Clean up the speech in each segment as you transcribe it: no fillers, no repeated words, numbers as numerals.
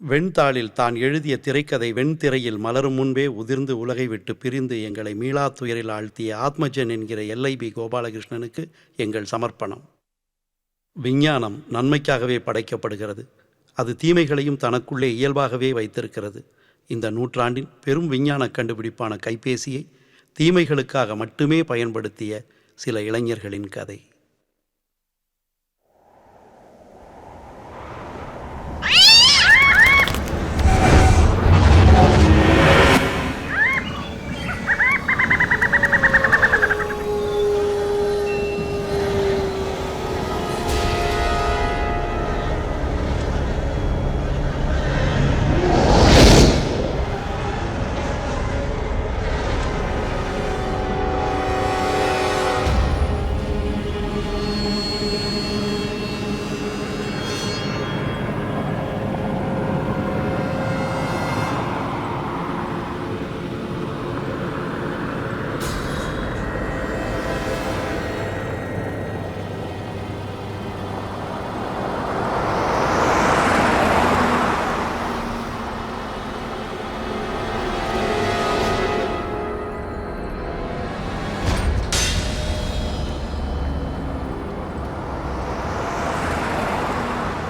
வெண்தாளில் தான் எழுதிய திரைக்கதை வெண்திரையில் மலரும் முன்பே உதிர்ந்து உலகை விட்டு பிரிந்து எங்களை மீளா துயரில் ஆழ்த்திய ஆத்மஜன் என்கிற எல்ஐபி கோபாலகிருஷ்ணனுக்கு எங்கள் சமர்ப்பணம். விஞ்ஞானம் நன்மைக்காகவே படைக்கப்படுகிறது. அது தீமைகளையும் தனக்குள்ளே இயல்பாகவே வைத்திருக்கிறது. இந்த நூற்றாண்டின் பெரும் விஞ்ஞான கண்டுபிடிப்பான கைபேசியை தீமைகளுக்காக மட்டுமே பயன்படுத்திய சில இளைஞர்களின் கதை.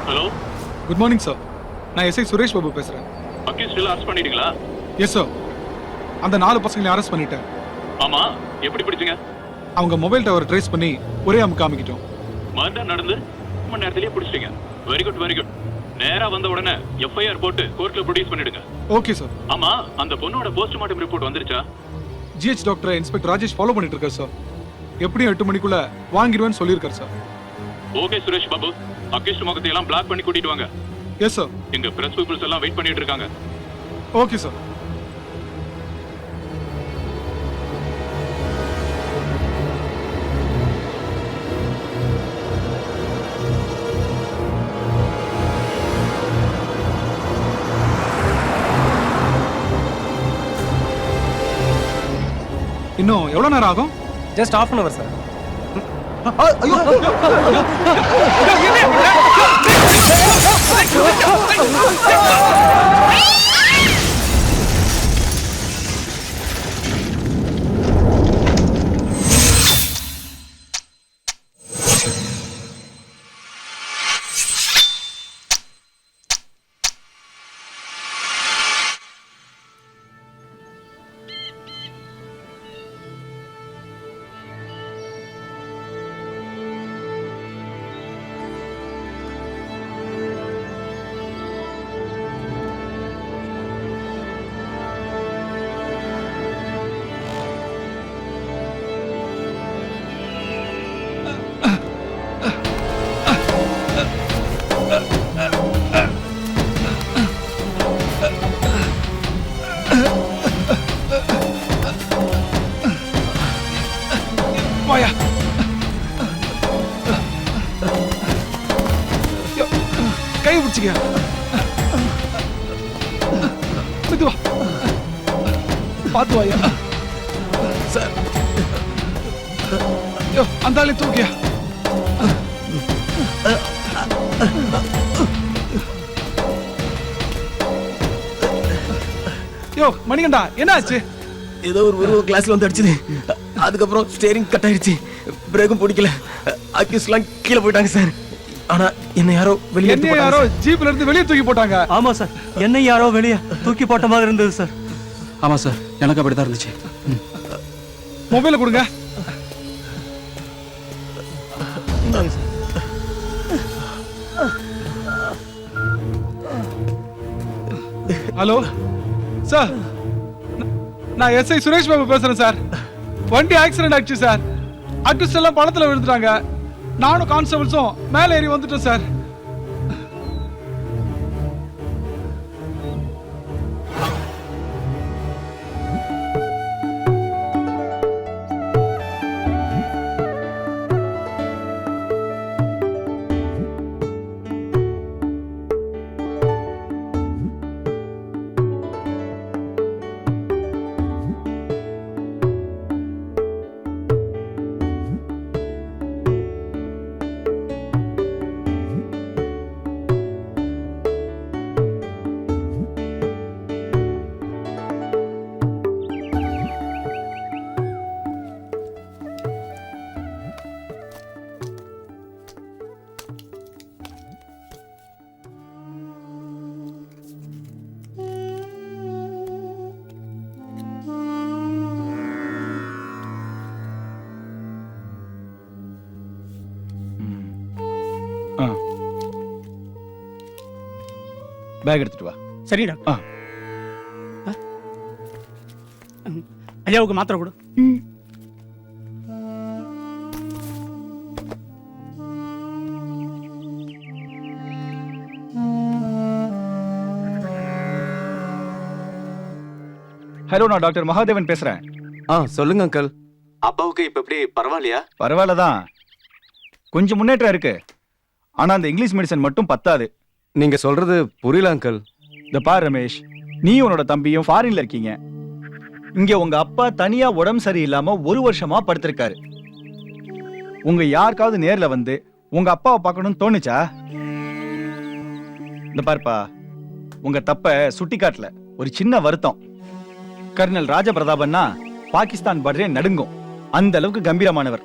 Hello, good morning sir. நான் எஸ்ஐ சுரேஷ் பாபு பேசுறேன். அக்யூஸ்ட் அரெஸ்ட் பண்ணிட்டீங்களா? Yes sir. அந்த 4 பசங்களை அரெஸ்ட் பண்ணிட்டேன். ஆமா, எப்படி பிடிச்சீங்க? அவங்க மொபைல் டவர் ட்ரேஸ் பண்ணி ஒரே அமுக்கு காமிக்கிட்டோம். மர்டர் நடந்து 1 மணி நேரத்திலேயே பிடிச்சிட்டீங்க. Very good very good. நேரா வந்த உடனே எஃப்ஐஆர் போட்டு கோர்ட்ல ப்ரொடியூஸ் பண்ணிடுங்க. Okay sir. ஆமா, அந்த பொண்ணோட போஸ்ட்மார்ட்டம் ரிப்போர்ட் வந்துருச்சா? GH doctor inspector Rajesh follow பண்ணிட்டு இருக்கார் சார். எப்படியும் 8 மணிக்குள்ள வாங்கிடுவேன்னு சொல்லியிருக்காரு sir. Okay Suresh Babu, accused முகத்தை எல்லாம் பிளாக் பண்ணி கூட்டிட்டு வாங்க. Yes sir. எங்க பிரஸ் பீப்புள்ஸ் எல்லாம் வெயிட் பண்ணிட்டு இருக்காங்க. Okay sir. இன்னும் எவ்வளவு நேரம் ஆகும்? Just half an hour sir. வாயா. கை பிடிச்சிக்க. மெதுவா பார்த்து வாயா. சார் யோ, அந்த ஆளை தூக்கியா. யோ மணிகண்டா, என்ன ஆச்சு? ஏதோ ஒரு உருவம் கிளாஸ்ல வந்து அடிச்சது. அதுக்கப்புறம் ஸ்டேரிங் கட் ஆயிடுச்சு. பிரேக்கும் பிடிக்கல. அக்யூஸ்ட்லாம் கீழே போயிட்டாங்க சார். ஆனா என்ன யாரோ ஜீப்ல இருந்து வெளியே தூக்கி போட்டாங்க. ஆமா சார், என்னை யாரோ வெளியே தூக்கி போட்ட மாதிரி இருந்தது சார். ஆமா சார், எனக்கு அப்படிதான் இருந்துச்சு. மொபைல கொடுங்க. ஹலோ சார், நான் எஸ்ஐ சுரேஷ் பாபு பேசுறேன் சார். வண்டி ஆக்சிடென்ட் ஆயிடுச்சு சார். அக்யூஸ்ட் எல்லாம் பழத்துல விழுந்துட்டாங்க. நானும் கான்ஸ்டபிள்ஸும் மேலே ஏறி வந்துட்டோம் சார். பேக் எடுத்துட்டு வா. சரி டாக்டர். ஐயாவுக்கு மாத்திரை கொடு. ஹலோ, நான் டாக்டர் மகாதேவன் பேசுறேன். சொல்லுங்க அங்கிள். அப்பாவுக்கு இப்ப எப்படி பரவாயில்லையா? பரவாயில்லதான், கொஞ்சம் முன்னேற்றம் இருக்கு. ஆனா அந்த இங்கிலீஷ் மெடிசன் மட்டும் பத்தாது. நீங்க சொல்றது புரியல அங்கிள். இந்த பார் ரமேஷ், நீ உன்னோட தம்பியும் ஃபாரின்ல இருக்கீங்க. இங்க உங்க அப்பா தனியா உடம்பு சரியில்லாம 1 வருஷமா படுத்திருக்காரு. உங்க யாருக்காவது நேர்ல வந்து உங்க அப்பாவை பார்க்கணும்னு தோணுச்சா? இந்த பார்ப்பா, உங்க தப்ப சுட்டி காட்டல, ஒரு சின்ன வருத்தம். கர்னல் ராஜபிரதாபன்னா பாகிஸ்தான் பார்டரே நடுங்கும், அந்த அளவுக்கு கம்பீரமானவர்.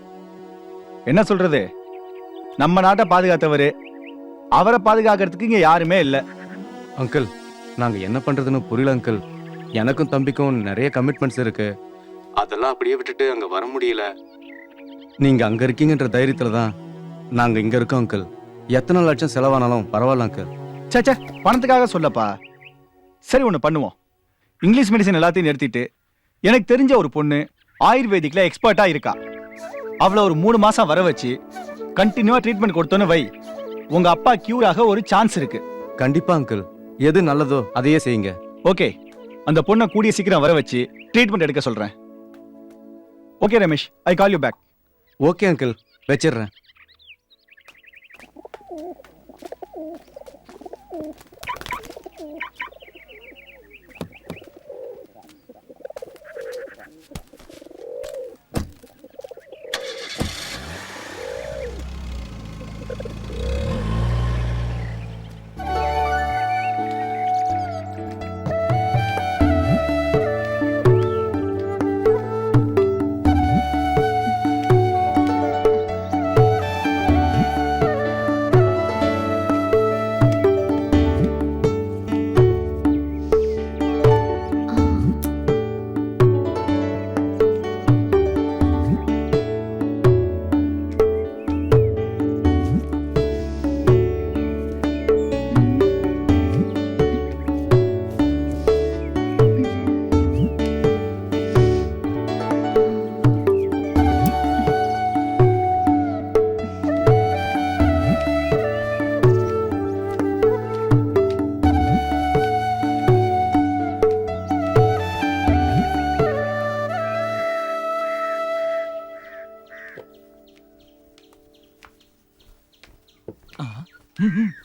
என்ன சொல்றது, நம்ம நாட்டை பாதுகாத்தவரு, அவரை பாதுகாக்கிறதுக்கு இங்க யாருமே இல்ல. அங்கிள், நாங்க என்ன பண்றதுன்னு புரியல அங்கிள். எனக்கும் தம்பிக்கும் நிறைய கமிட்மெண்ட்ஸ் இருக்கு. அதெல்லாம் அப்படியே விட்டுட்டு அங்க வர முடியல. நீங்க அங்க இருக்கீங்கன்ற தைரியத்துல தான் நாங்க இங்க இருக்கோம் அங்கிள். எத்தனை லட்சம் செலவானாலும் பரவாயில்ல அங்கிள். சேச்சே, பணத்துக்காக சொல்லப்பா. சரி, ஒண்ணு பண்ணுவோம். இங்கிலீஷ் மெடிசன் எல்லாத்தையும் நிறுத்திட்டு எனக்கு தெரிஞ்ச ஒரு பொண்ணு ஆயுர்வேதிக்ல எக்ஸ்பர்ட்டா இருக்கா. அவளை ஒரு 3 மாசம் வர வச்சு கண்டினியூவா ட்ரீட்மெண்ட் கொடுத்தோன்னு வை, உங்க அப்பா கியூர் ஆக ஒரு சான்ஸ் இருக்கு. கண்டிப்பா அங்கிள், எது நல்லதோ அதையே செய்யுங்க. ஓகே, அந்த பொண்ணை கூடிய சீக்கிரம் வர வச்சு ட்ரீட்மெண்ட் எடுக்க சொல்றேன். Okay Ramesh, I call you back. Okay uncle, வச்சிடுறேன்.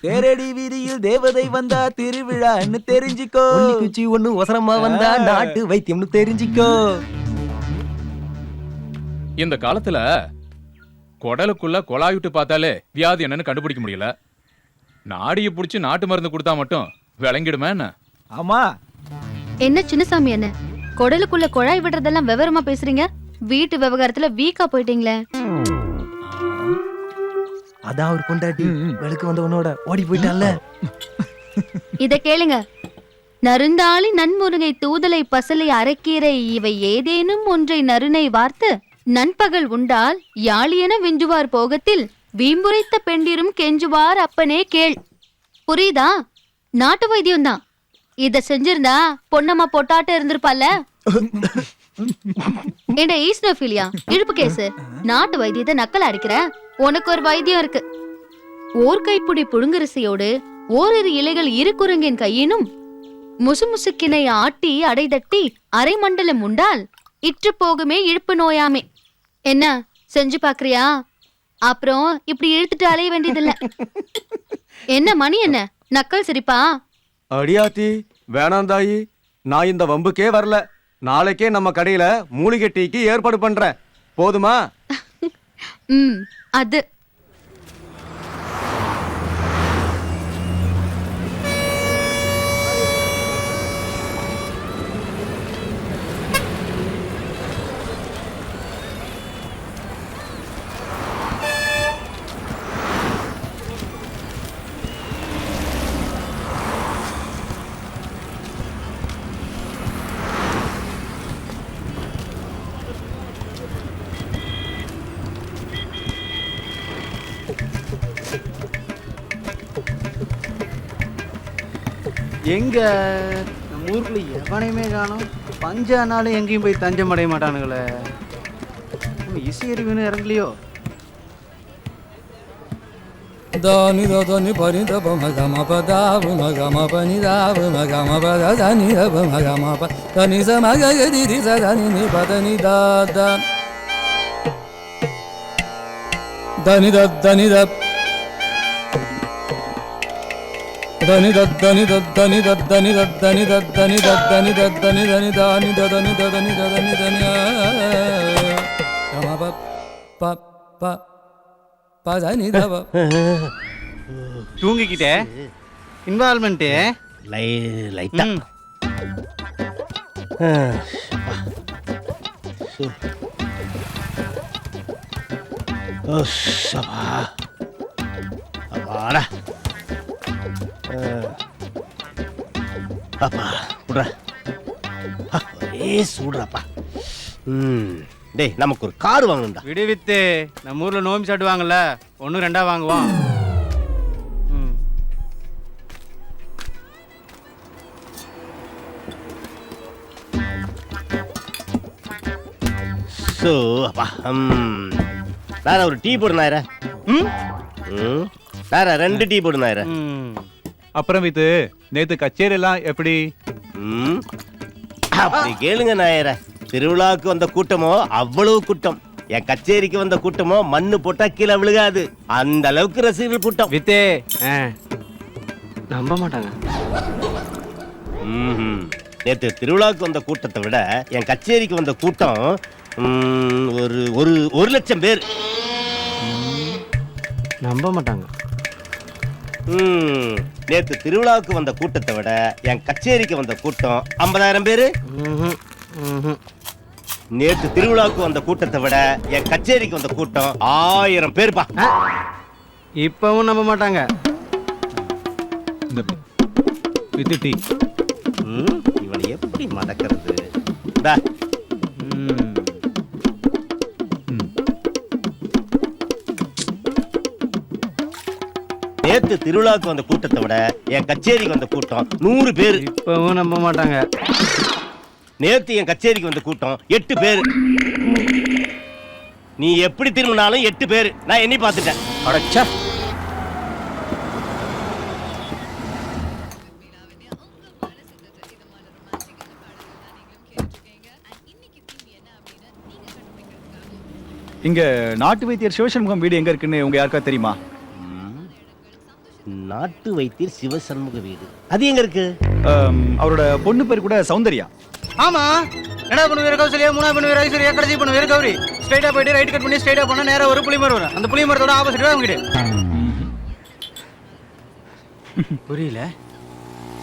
தேரடி வீதியில் தேவதை வந்தா திருவிழான்னு தெரிஞ்சுக்கோ. குச்சி ஒண்ணு ஒசரமா வந்தா நாட்டு வைத்தியம்னு தெரிஞ்சுக்கோ. இந்த காலத்துல குடலுக்குள்ள கொலாவிட்டு பார்த்தாலே வியாதி என்னன்னு கண்டுபிடிக்க முடியல. நாடியை புடிச்சு நாட்டு மருந்து கொடுத்தா மட்டும் விளங்கிடுமே என்ன? ஆமா. என்ன சின்னசாமி, என்ன குடலுக்குள்ள குழாய் விடுறதெல்லாம் விவரமா பேசுறீங்க? வீட்டு விவகாரத்துல வீக்கா போயிட்டீங்களே. அதான் ஒரு பொண்டாட்டி வெளுக்கு வந்த உன்னோட ஓடி போயிட்டால. இத கேளுங்க. நருந்தாளி நன்முருகை தூதலை பசலை அரைக்கீரை இவை ஏதேனும் ஒன்றை நறுனை வார்த்து நண்பகல் உண்டால் யாழியென விஞ்சுவார் போகத்தில் வீம்புரைத்த பெண்டிரும் கெஞ்சுவார் அப்பனே கேள். புரியுதா? நாட்டு வைத்தியம் தான். இத செஞ்சிருந்தா பொன்னம்மா பொட்டாட்ட இருந்திருப்பால. என்ன ஈஸ்னோஃபிலியா இழுப்பு கேசு, நாட்டு வைத்தியத்தை நக்கல் அடிக்கிற. உனக்கு ஒரு வைத்தியம் இருக்கு. ஓர் கைப்புடி புழுங்கரிசையோடு ஓரிரு இலைகள் இரு குரங்கின் கையினும் முசுமுசுக்கினை ஆட்டி அடைதட்டி அரை மண்டலம் உண்டால் இற்று போகுமே இழுப்பு நோயாமே. என்ன செஞ்சு பாக்குறியா? அப்புறம் இப்படி இழுத்துட்டு அலைய வேண்டியதில்ல. என்ன மணி, என்ன நக்கல் சிரிப்பா? அடியாத்தி வேணாம் தாயி, நான் இந்த வம்புக்கே வரல. நாளைக்கே நம்ம கடையில மூலிகை டீக்கு ஏற்பாடு பண்றேன், போதுமா? அது எங்க நம்ம ஊருக்குள்ள எவனையுமே காணும். பஞ்சானாலும் எங்கேயும் போய் தஞ்சம் அடைய மாட்டானுங்களே. இசை அறிவுன்னு இறங்கலையோ? Dani da dani pani da ba ma ga ma pa da ma pa ni da ma pa da da ni da ba ma ga ma pa da ni sa ma ga ga di di sa da ni pa da ni da da da ni da da ni da da ni da da ni da da ni da da ni da da ni da da ni da da ni da da ni da ni da ni da da ni da da ni da da ni da ni ga ma pa pa pa பாதானி தாவா தூங்கிக்கிட்டே involvement லைட்டா அப்பாடா அப்பா விட்ற ஒரே சூடுறாப்பா. டேய் நமக்கு ஒரு car வாங்கணும்டா. விடுவித்து நம்ம ஊர்ல நோம்பி சாட்டுவாங்கல்ல, 1 2 வாங்குவோம். ஸோ அப்பா வேற ஒரு டீ போடு நாயர. வேற 2 டீ போடு நாயர. அப்புறம் இது நேத்து கச்சேரி எல்லாம் எப்படி? அப்படி கேளுங்க நாயர. திருவிழாவுக்கு வந்த கூட்டமோ அவ்வளவு கூட்டம். என் கச்சேரிக்கு வந்த கூட்டமோ மண்ணு போட்டா கீழே விழுகாது, அந்த அளவுக்கு ரசிகர்கள் கூட்டம். வித்தே நம்ப மாட்டாங்க. நேற்று திருவிழாவுக்கு வந்த கூட்டத்தை விட என் கச்சேரிக்கு வந்த கூட்டம் ஒரு லட்சம் பேர். நம்ப மாட்டாங்க. நேற்று திருவிழாவுக்கு வந்த கூட்டத்தை விட என் கச்சேரிக்கு வந்த கூட்டம் 50,000 பேரு. நேற்று திருவிழாவுக்கு வந்த கூட்டத்தை விட என் கச்சேரிக்கு வந்த கூட்டம் 1000 பேருப்பா. இப்பவும் நம்ப மாட்டாங்க. With tea. இவனை எப்படி மடக்கிறது? நேற்று திருவிழாவுக்கு வந்த கூட்டத்தை விட என் கச்சேரிக்கு வந்த கூட்டம் 100 பேர். இப்பவும் நம்ப மாட்டாங்க. நேத்து என் கச்சேரிக்கு வந்த கூட்டம் 8 பேர். நீ எப்படி திரும்பினாலும் 8 பேர். நான் எண்ணி பார்த்துட்டேன். அடச்சா. இங்க நாட்டு வைத்தியர் சிவசண்முகம் வீடு எங்க இருக்குன்னு உங்க யாருக்கா தெரியுமா? நாட்டு வைத்தியர் சிவசண்முக வீடு அது எங்க இருக்கு? அவரோட பொண்ணு பேர் கூட சௌந்தர்யா. ஆமா. என்ன பண்ணுவீர் கௌசல்யா, மூணா பண்ணுவீர் ஐஸ்வர்யா, கடைசி பண்ணுவீர் கௌரி. ஸ்ட்ரைட்டா போயிட்டு ரைட் கட் பண்ணி ஸ்ட்ரைட்டா போனா நேரா ஒரு புளிமரம் வரும். அந்த புளிமரத்தோட ஆப்போசிட் தான் வீடு. புரியல.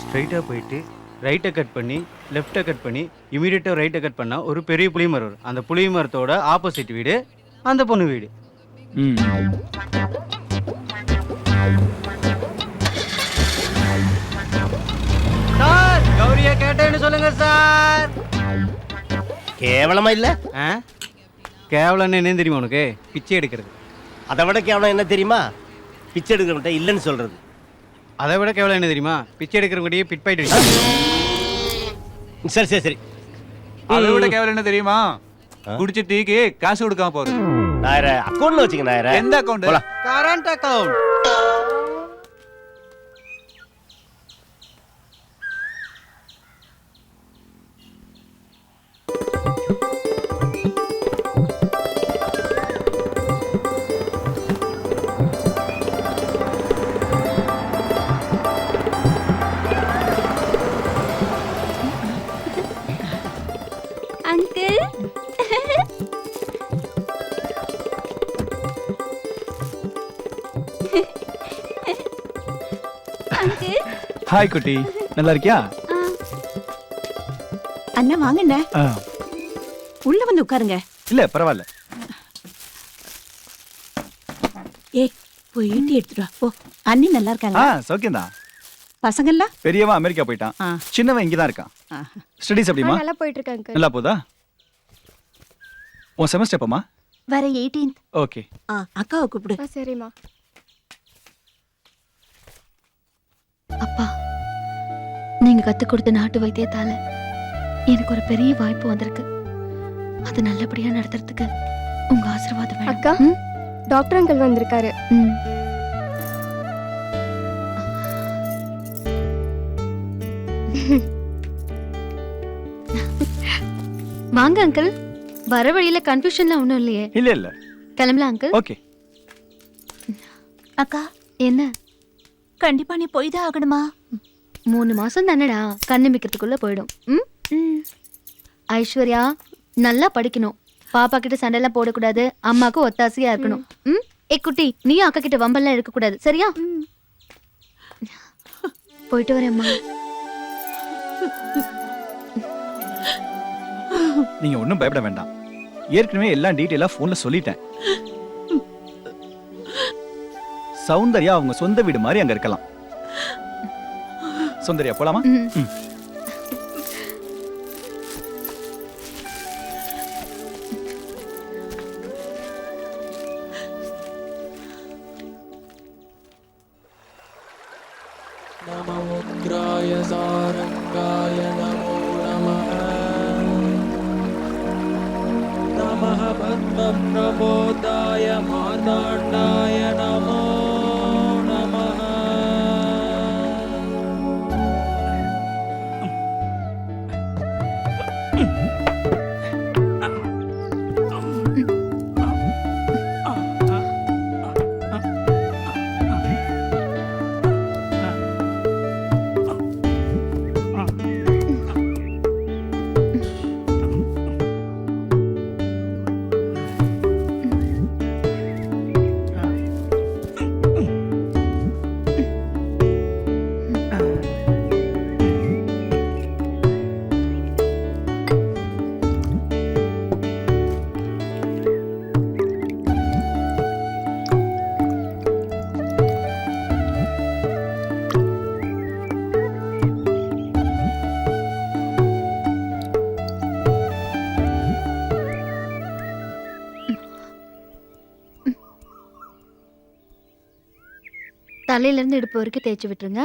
ஸ்ட்ரைட்டா போயிட்டு ரைட்டை கட் பண்ணி லெஃப்ட்டை கட் பண்ணி இமீடியட்டா ரைட்டை கட் பண்ணா ஒரு பெரிய புளிமரம் வரும். அந்த புளிமரத்தோட ஆப்போசிட் வீடு அந்த பொண்ணு வீடு. சார் கௌரியா கேட்டேன்னு சொல்லுங்க சார். கேவலமா இல்ல? கேவலம் என்ன தெரியுமா உனக்கு? பிச்சை எடுக்கிறது. அதை விட கேவலம் என்ன தெரியுமா? பிச்சை எடுக்கிறவன்ட்ட இல்லைன்னு சொல்றது. அதை விட கேவலம் என்ன தெரியுமா? பிச்சை எடுக்கிறவங்கடியே பிட் பாயிட்டு. சரி சரி சரி. அதை விட கேவலம் என்ன தெரியுமா? குடிச்ச டீக்கு காசு கொடுக்காம போறது. நாயர அக்கௌண்ட்ல வச்சுக்க நாயர. எந்த account? Current account. Uncle hi குட்டி, நல்லா இருக்கியா? அண்ணா வாங்கண்ணே, உள்ள வந்து உட்காருங்க. இல்ல பரவாயில்ல. ஏய் போய் ஈட்டி எடுத்துட்டு வா போ. அண்ணி நல்லா இருக்காங்க? சௌக்கியம்தான். பசங்கள்லாம்? பெரியவன் அமெரிக்கா போயிட்டான், சின்னவன் இங்கதான் இருக்கான். ஸ்டடீஸ் எப்படிமா? நல்லா போயிட்டு இருக்காங்க. நல்லா போதா? உன் செமஸ்டர் எப்பமா? வர 18th. ஓகே. அக்காவை கூப்பிடு. சரிம்மா. அப்பா நீங்க கத்து கொடுத்த நாட்டு வைத்தியத்தால எனக்கு ஒரு பெரிய வாய்ப்பு வந்திருக்கு. அது நல்லபடியா நடத்துறதுக்கு உங்க ஆசீர்வாதம் வேணும். அக்கா, டாக்டர் அங்கிள் வந்திருக்காரு. வாங்க அங்கிள். வர வழியில கன்ஃபியூஷன்லாம் ஒண்ணும் இல்லையே? இல்ல கிளம்பலாம் அங்கிள். ஓகே. அக்கா, என்ன கண்டிப்பா நீ போய் தான் ஆகணுமா? 3 மாசம் தானடா, கண்ணிமிக்கிறதுக்குள்ள போயிடும். ஐஸ்வர்யா, நல்லா படிக்கணும். பாப்பா கிட்ட சண்டைலாம் போடக்கூடாது. அம்மாக்கு ஒத்தாசையா இருக்கணும். ஏ குட்டி, நீ அக்கா கிட்ட வம்பெல்லாம் இருக்க கூடாது, சரியா? போயிட்டு வரேம்மா. நீங்க ஒன்றும் பயப்பட வேண்டாம். ஏற்கனவே எல்லாம் டீட்டெயிலா போன்ல சொல்லிட்டேன். சௌந்தர்யா அவங்க சொந்த வீடு மாதிரி அங்க இருக்கலாம். சௌந்தர்யா போலாமா? நம உக்ராய சாரங்காய நமோ நமः. நமः பத்மப்ரபோதாய மார்த்தாண்டாய நமோ நமः. தலையில இருந்து இடுப்பு வரைக்கும் தேய்ச்சி விட்டுருங்க.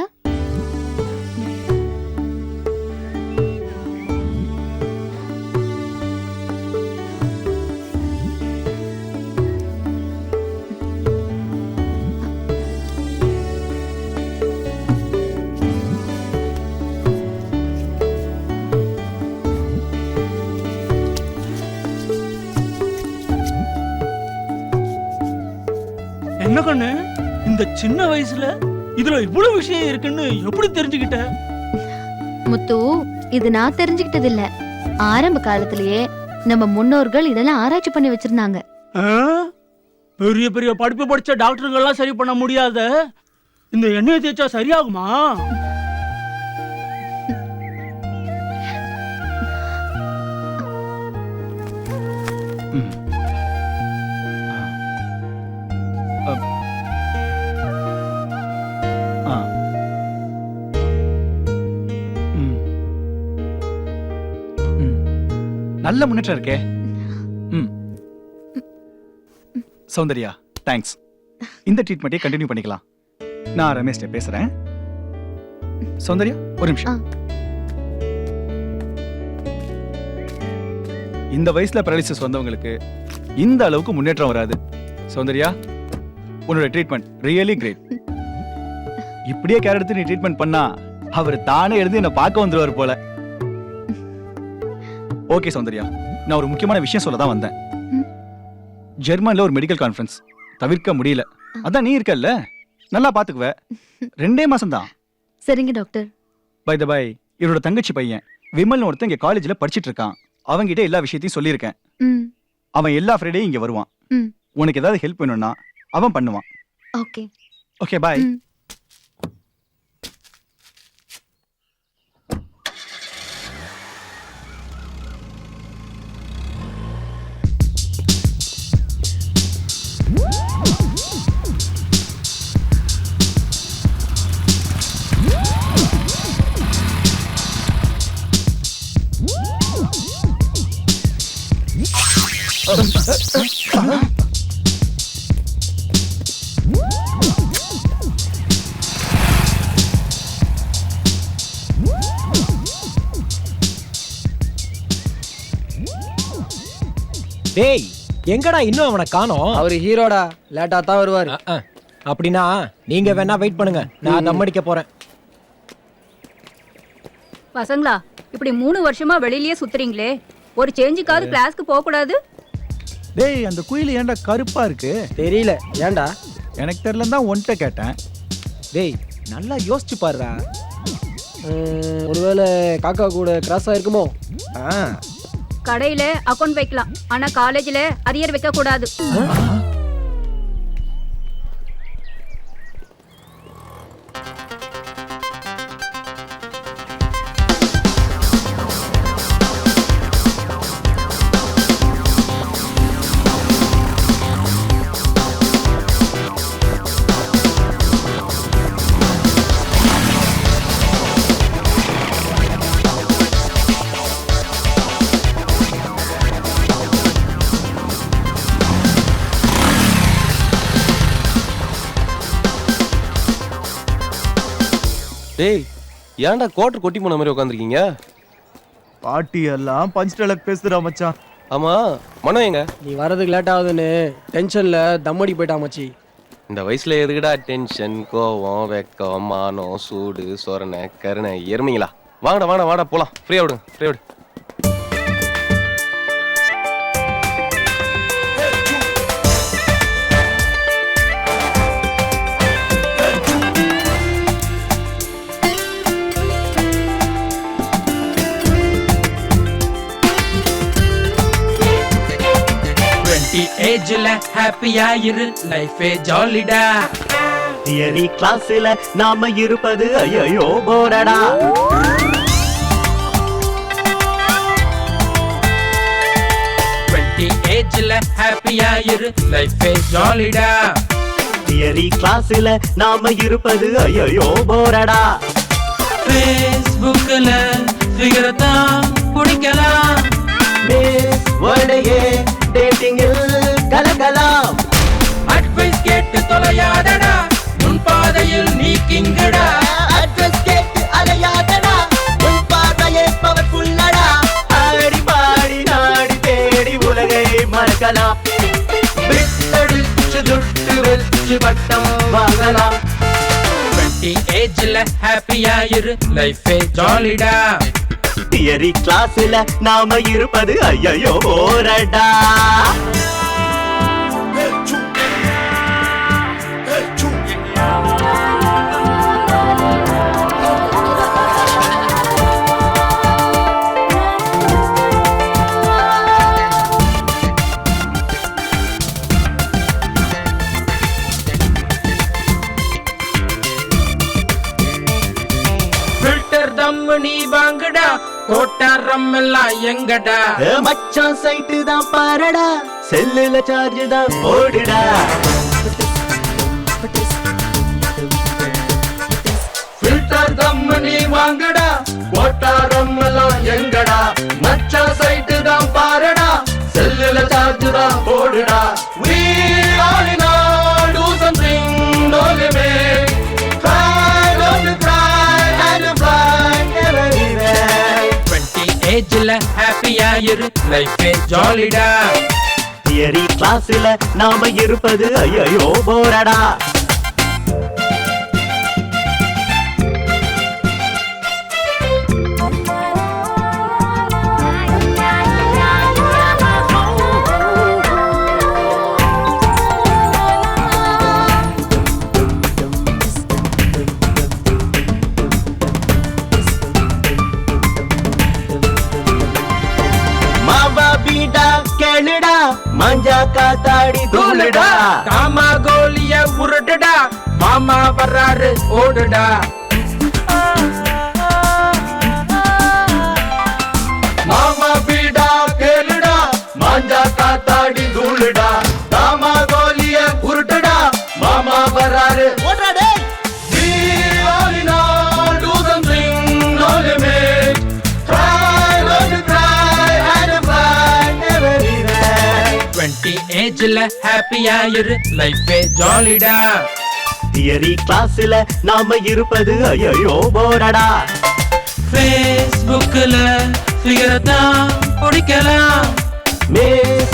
என்ன கண்ணு, இந்த சின்ன வயசுல இதுல இவ்வளவு விஷயம் இருக்குன்னு எப்படி தெரிஞ்சுக்கிட்ட? முத்து, இது நான் தெரிஞ்சுக்கிட்டது இல்ல. ஆரம்ப காலத்திலேயே நம்ம முன்னோர்கள் இதெல்லாம் ஆராய்ச்சி பண்ணி வச்சிருந்தாங்க. பெரிய பெரிய படிப்பு படிச்ச டாக்டர்கள்லாம் சரி பண்ண முடியாத இந்த எண்ணெயை தேய்ச்சா சரியாகுமா? நல்ல முன்னேற்றம் இருக்கே. சௌந்தர்யா, தேங்க்ஸ். இந்த ட்ரீட்மெண்ட்டை கண்டினியூ பண்ணிக்கலாம். நான் ரமேஷ் பேசுறேன். சௌந்தர்யா, ஒரு நிமிஷம். இந்த வயசுல பேரலிசிஸ் வந்தவங்களுக்கு இந்த அளவுக்கு முன்னேற்றம் வராது. சௌந்தர்யா, உன்னோட ட்ரீட்மெண்ட் ரியலி கிரேட். இப்படியே கேர் எடுத்து நீ ட்ரீட்மெண்ட் பண்ணா அவர் தானே எழுந்து என்ன பார்க்க வந்துருவார் போல. ஓகே சௌந்தர்யா, நான் ஒரு முக்கியமான விஷயம் சொல்ல தான் வந்தேன். ஜெர்மன்ல ஒரு மெடிக்கல் கான்ஃபரன்ஸ் தவிர்க்க முடியல. அதான் நீ இருக்கல்ல, நல்லா பாத்துக்குவ. 2 மாசம் தான். சரிங்க டாக்டர். பை த பை, இவரோட தங்கச்சி பையன் விமல் ஒருத்தன் இங்க காலேஜ்ல படிச்சிட்டு இருக்கான். அவங்கிட்ட எல்லா விஷயத்தையும் சொல்லியிருக்கேன். அவன் எல்லா ஃப்ரைடேயும் இங்க வருவான். உனக்கு ஏதாவது ஹெல்ப் வேணும்னா அவன் பண்ணுவான். ஓகே ஓகே, பாய். டேய் எங்கடா இன்னும் அவனை காணோம்? அவர் ஹீரோடா, லேட்டா தான் வருவார். அப்படின்னா நீங்க வேணா வெயிட் பண்ணுங்க, நான் தம் அடிக்க போறேன். பசங்களா, இப்படி 3 வருஷமா வெளியிலேயே சுத்துறீங்களே, ஒரு சேஞ்சுக்காவது கிளாஸ்க்கு போக கூடாது? டேய் அந்த குயில் ஏன்டா கருப்பா இருக்கு? தெரியல, ஏன்டா? எனக்கு தெரியலன்னு தான் உன்கிட்ட கேட்டேன். டேய் நல்லா யோசிச்சு பாருடா. ஒருவேளை காக்கா கூட கிராஸ் ஆயிருக்குமோ? கடையில அக்கௌண்ட் வைக்கலாம், ஆனா காலேஜ்ல அரியர் வைக்க கூடாது. டேய் ஏன்டா கோட்டர் கொட்டி போன மாதிரி உட்காந்துருக்கீங்க? பாட்டி எல்லாம் பஞ்ச் டயலாக் பேசுறா மச்சான். ஆமா மனோ எங்க? நீ வரதுக்கு லேட் ஆகுதுன்னு டென்ஷன்ல தம்மடி போயிட்டா மச்சி. இந்த வயசுல எதுக்குடா டென்ஷன், கோவம், வெக்கம், மானம், சூடு, சொரணை, கருணை, எருமைங்களா? வாங்கடா வாடா வாடா போலாம். ஃப்ரீயா விடுங்க, ஃப்ரீயா விடு. ஏஜ்ல ஹாப்பியா இரு, லைஃபே ஜாலிடா. தியரி கிளாஸ்ல நாம இருப்பது ஐயோ போரடா. ஏஜ்ல ஹாப்பியா இரு, லைஃபே ஜாலிடா. தியரி கிளாஸ்ல நாம இருப்பது ஐயோ போரடா. ஃபேஸ்புக்ல ஃபிகர் தான் பிடிக்கலாம், வேர்ல்டையே டேட்டிங்கில் கலக்கலாம். அட்வைஸ் கேட்டு தொலையாதடா, உன் பாதையில் நீ கிங்கடா. அட்வைஸ் கேட்டு அலையாதடா, உன் பாதையே பவர்ஃபுல்லடா. ஆடி பாடி நாடி தேடி உலகை மறக்கலாம். விட்டடிச்சு துட்டு வச்சு பட்டம் வாங்கலாம். ஏஜ்ல ஹாப்பியா இரு, லைஃபே ஜாலிடா. தியரி கிளாஸ்ல நாம இருப்பது ஐயோ போரடா. ஃபில்டர் தம்மு நீ வாங்கடா, கோட்டாரம் எல்லாம் எங்கடா. மச்சான் சைட்டு தான் பாரடா, செல்லுல சார்ஜ் தான் போடுடா. ஃபில்டர் தம்மு நீ வாங்கடா, கோட்டாரம் எல்லாம் எங்கடா. மச்சான் சைட்டு தான் பாரடா, செல்லுல சார்ஜ் தான் போடுடா. We all in all do something, no limit. Try not to cry and fly everywhere. 20 ஏஜ்ல ஹாப்பியா இரு, லைஃபே ஜாலிடா. தியரி கிளாஸ்ல நாம இருப்பது ஐயோ போரடா. கேளுடா, மஞ்சா காத்தாடி தூளுடா. காமா கோலிய உருட்டுடா, மாமா வர்றாரு ஓடுடா. மாமா பீடா கேளுடா, மஞ்சா காத்தாடி தூளுடா. காமா கோலிய உருட்டுடா, மாமா வர்றாரு ஓடுடா. We all in all do something, no limit. Try not to cry and fly everywhere. 20 ஏஜ்ல ஹாப்பியா இரு, லைஃபே ஜாலிடா. தியரி கிளாஸ்ல நாம இருப்பது ஐயோ போரடா. ஃபேஸ்புக்ல ஃபிகர் தான் பிடிக்கலாம், மிஸ்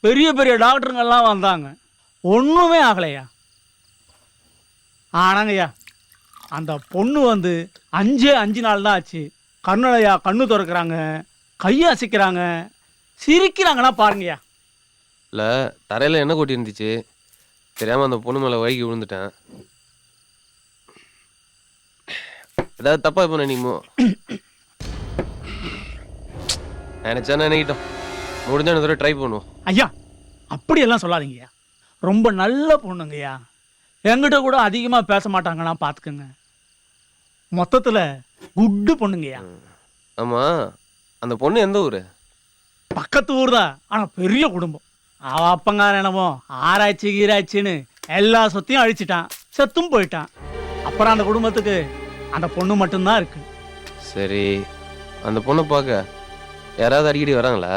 பெரிய பெரிய டாக்டருங்கெல்லாம் வந்தாங்க, ஒன்றுமே ஆகலையா. ஆனாங்கய்யா அந்த பொண்ணு வந்து 5 நாள் தான் ஆச்சு. கண்ணுலையா கண்ணு திறக்கிறாங்க, கையை அசைக்கிறாங்க, சிரிக்கிறாங்கன்னா பாருங்கய்யா. இல்லை, தரையில் என்ன கொட்டி இருந்துச்சு தெரியாமல் அந்த பொண்ணு மேலே வழுக்கி விழுந்துட்டேன். ஏதாவது தப்பா இப்போ நினைக்குமோ நினைச்சா நினைக்கிட்டோம். முடிஞ்சா இந்த ட்ரை பண்ணுவோம். ஐயா அப்படியெல்லாம் சொல்லாதீங்கய்யா, ரொம்ப நல்ல பொண்ணுங்கய்யா. என்கிட்ட கூட அதிகமாக பேச மாட்டாங்கன்னா பார்த்துக்குங்க. மொத்தத்தில் குட்டு பொண்ணுங்கய்யா. ஆமாம், அந்த பொண்ணு எந்த ஊர்? பக்கத்து ஊர் தான், ஆனால் பெரிய குடும்பம். அவ அப்பங்கார என்னமோ ஆராய்ச்சி கீராய்ச்சின்னு எல்லா சொத்தையும் அழிச்சிட்டான், செத்தும் போயிட்டான். அப்புறம் அந்த குடும்பத்துக்கு அந்த பொண்ணு மட்டும்தான் இருக்கு. சரி, அந்த பொண்ணை பார்க்க யாராவது அடிக்கடி வராங்களா?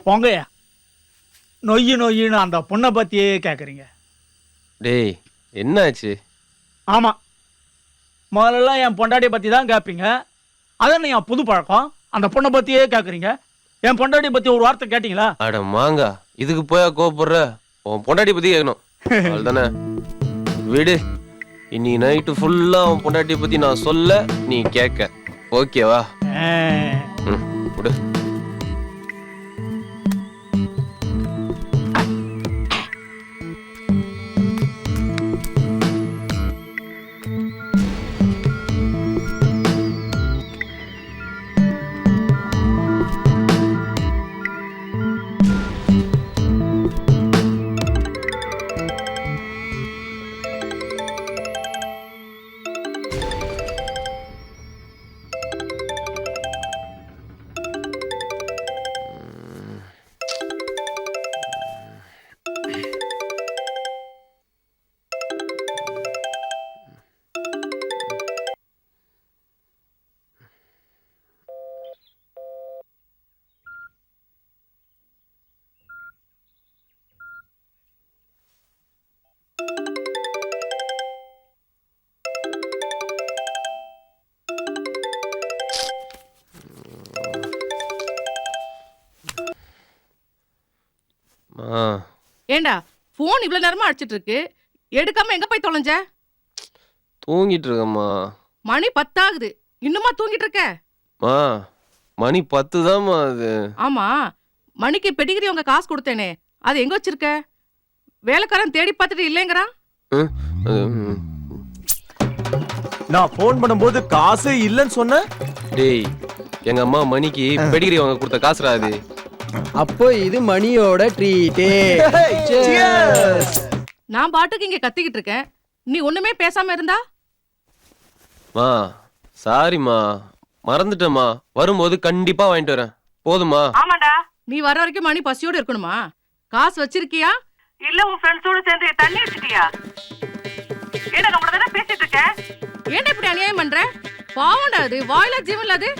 போங்கய்யா, நொய்யின்னு அந்த பொண்ணை பற்றியே கேட்குறீங்க. டேய் என்னாச்சு? ஆமாம், முதல்ல என் பொண்டாட்டியை பற்றி தான் கேட்பீங்க. அதான் என் புது பழக்கம். அந்த பொண்ணை பற்றியே கேட்குறீங்க. என் பொண்டாட்டியை பற்றி ஒரு வார்த்தை கேட்டிங்களா? அட மாங்கா, இதுக்கு போயா கோவப்படுற? உன் பொண்டாட்டி பற்றி கேட்கணும் அவ்வளோதானே. விடு, இன்னைக்கு நைட்டு ஃபுல்லாக உன் பொண்டாட்டியை பற்றி நான் சொல்ல, நீ கேட்க. ஓகேவா? ம், விடு. ஏண்டா போன் இவ்வளவு நேரமா அடிச்சிட்டு இருக்கு, எடுக்காம எங்க போய் தொலைஞ்ச? தூங்கிட்டு இருக்கம்மா. மணி 10 ஆகுது, இன்னுமா தூங்கிட்டு இருக்க? மணி 10 தான்மா அது. ஆமா, மணிக்கு பெடிகிரி உங்க காசு கொடுத்தேனே, அது எங்க வச்சிருக்க? வேலைக்காரன் தேடி பார்த்துட்டு இல்லைங்கிறான். நான் போன் பண்ணும்போது காசு இல்லைன்னு சொன்ன. டேய், எங்க அம்மா மணிக்கு பெடிகிரி வாங்க கொடுத்த காசுடா அது. அப்போ இது மணியோட ட்ரீட்டே. நான் பாட்டுக்கு இங்க கத்திக்கிட்டு இருக்கேன், நீ ஒண்ணுமே பேசாம இருந்தா? மா சாரிம்மா, மறந்துட்டேம்மா. வரும்போது கண்டிப்பா வாங்கிட்டு வரேன், போதுமா? ஆமாடா, நீ வர வரைக்கும் மணி பசியோட இருக்கணுமா? காசு வச்சிருக்கியா இல்ல உன் ஃப்ரெண்ட்ஸோட சேர்ந்து தண்ணி வச்சிட்டியா? ஏடா நான் உடனே பேசிட்டு இருக்கேன், ஏன்டா இப்படி அநியாயம் பண்ற? பாவம்டா, அது வாயில ஜீவன்ல அது.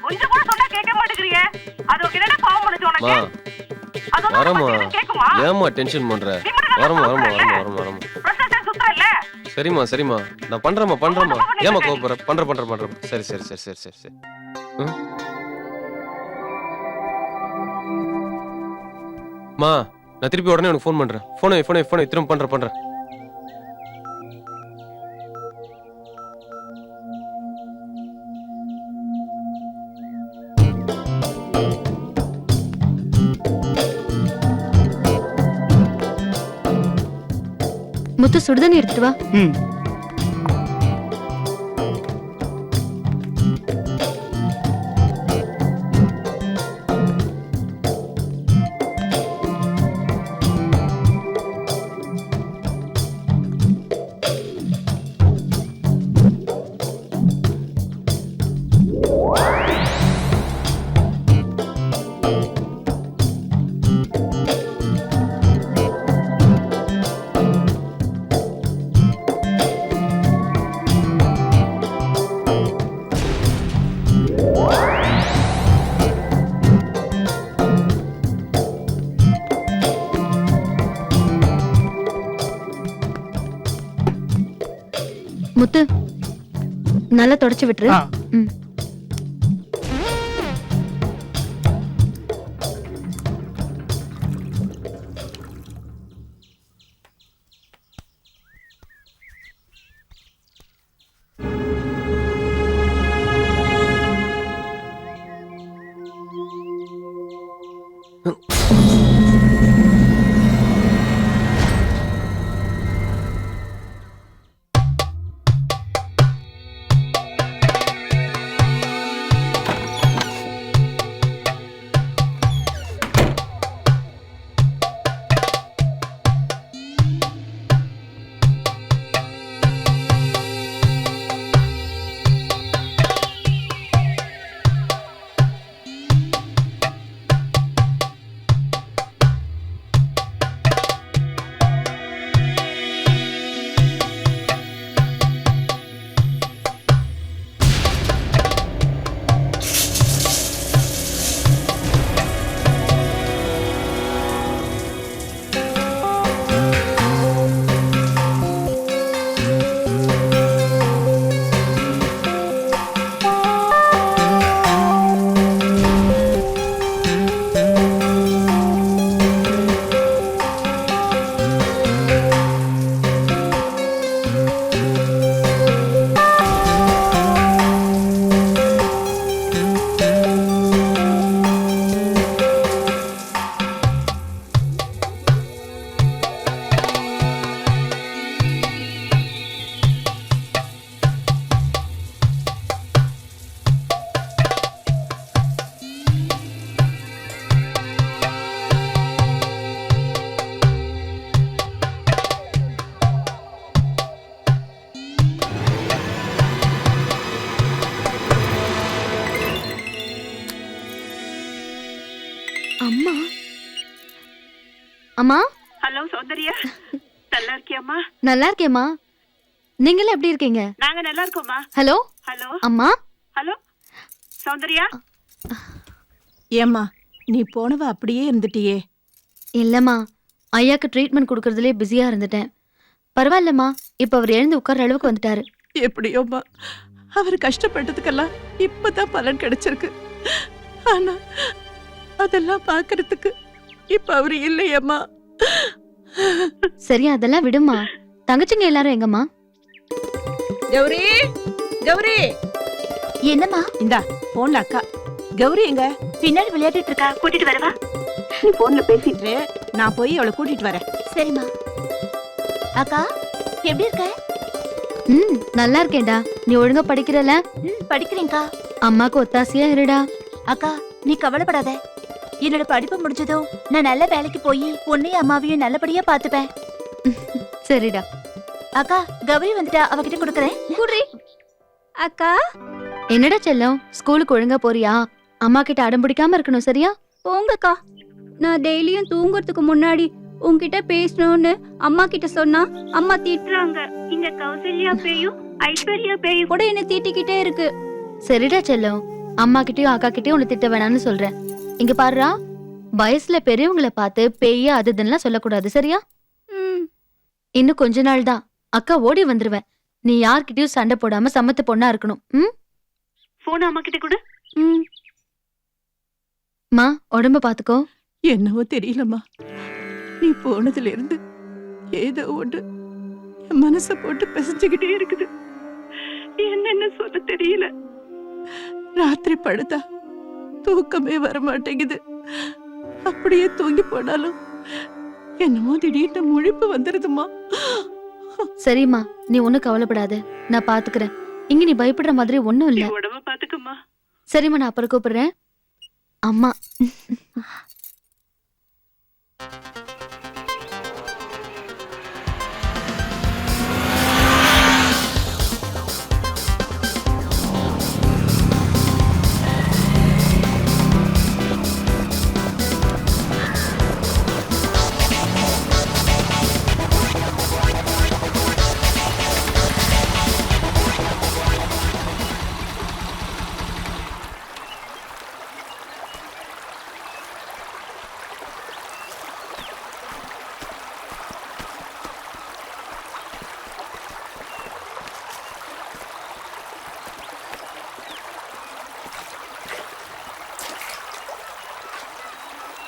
கொஞ்சம் கூட சொன்னா கேட்க மாட்டேங்கறியே, அது என்னடா பாவம் பண்ணுச்சு உனக்கு? வரமா, ஏமா டென்ஷன் பண்ற? வரமா. சரிம்மா, நான் பண்றேம்மா. ஏமா கோபப்படுற? பண்றேன். சரி. மா, நான் திருப்பி உடனே உனக்கு ஃபோன் பண்றேன். போனை திரும்ப பண்றேன். முத்து சுடுதண்ணி எடுத்துட்டு வா. முத்து, நல்லா தொடச்சு விட்டுரு. அம்மா அம்மா ஹலோ சௌந்தர்யா நல்லா இருக்கியாம்மா? நல்லா இருக்கேம்மா. நீங்களே எப்படி இருக்கீங்க? நாங்க நல்லா இருக்கோம்மா. ஹலோ ஹலோ அம்மா. ஹலோ சௌந்தர்யா. ஏம்மா நீ போனவ அப்படியே இருந்துட்டியே? இல்லம்மா, ஐயாக்கு ட்ரீட்மெண்ட் கொடுக்கறதுலே பிஸியா இருந்துட்டேன். பரவாயில்லம்மா, இப்ப அவர் எழுந்து உட்கார்ற அளவுக்கு வந்துட்டாரு. எப்படியோம்மா, அவர் கஷ்டப்பட்டதுக்கெல்லாம் இப்பதான் பலன் கிடைச்சிருக்கு. ஆனா அதெல்லாம் பாக்குறதுக்கு இப்ப அவரு இல்லையம்மா. சரி, அதெல்லாம் விடுமா. தங்கச்சிங்க எல்லாரும் எங்கம்மா? கௌரி, கௌரி. என்னம்மா? இந்தா போன்ல அக்கா. கௌரி எங்க? பின்னாடி விளையாடிட்டு இருக்கா, கூட்டிட்டு வரவா? நீ போன்ல பேசிட்டு நான் போய் அவளை கூட்டிட்டு வரேன். சரிம்மா. அக்கா எப்படி இருக்க? நல்லா இருக்கேன்டா. நீ ஒழுங்கா படிக்கிறல? படிக்கிறேன்க்கா. அம்மாக்கு ஒத்தாசையா இருடா. அக்கா நீ கவலைப்படாத. என்னோட படிப்பு முடிஞ்சதும் நான் நல்ல வேலைக்கு போய் உன்னையும் அம்மாவையும் நல்லபடியா பாத்துப்பேன். சரிடா. அக்கா கௌரி வந்துட்டா, அவகிட்ட கொடுக்கறேன். குடி. அக்கா. என்னடா செல்லம், ஸ்கூலுக்கு ஒழுங்கா போறியா? அம்மா கிட்ட அடம் பிடிக்காம இருக்கணும், சரியா? போங்கக்கா. நான் டெய்லியும் தூங்குறதுக்கு முன்னாடி உன்கிட்ட பேசணும்னு அம்மா கிட்ட சொன்னா அம்மா திட்டுறாங்க. இங்க கௌசல்யா பேயும் ஐஸ்வர்யா பேயும் கூட என்ன திட்டிக்கிட்டே இருக்கு. சரிடா செல்லம், அம்மா கிட்டயும் அக்கா கிட்டயும் உன்னை திட்ட வேணாம்னு சொல்றேன். இங்க பாருடா, வயசுல பெரியவங்களை பார்த்து பேய அதுதுன்னு சொல்லக்கூடாது, சரியா? இன்னும் கொஞ்ச நாள் தான், அக்கா ஓடி வந்துருவேன். நீ யார்கிட்டயும் சண்டை போடாம சமத்து பொண்ணா இருக்கணும். போன் அம்மா கிட்ட கொடு. மா, உடம்ப பாத்துக்கோ. என்னவோ தெரியலம்மா, நீ போனதுல இருந்து ஏதோ ஒன்று என் மனசை போட்டு பிசைஞ்சுக்கிட்டே இருக்குது. என்னென்ன சொல்ல தெரியல. ராத்திரி படுத்தா தூக்கமே வர மாட்டேங்குது. அப்படியே தூங்கி போனாலும் என்னமோ திடீர்னு முழிப்பு வந்துருதுமா. சரிம்மா, நீ ஒன்னும் கவலைப்படாத, நான் பாத்துக்கிறேன். இங்க நீ பயப்படுற மாதிரி ஒண்ணும் இல்ல. உடம்ப பாத்துக்கம்மா. சரிம்மா, நான் அப்புறம் கூப்பிடுறேன். அம்மா.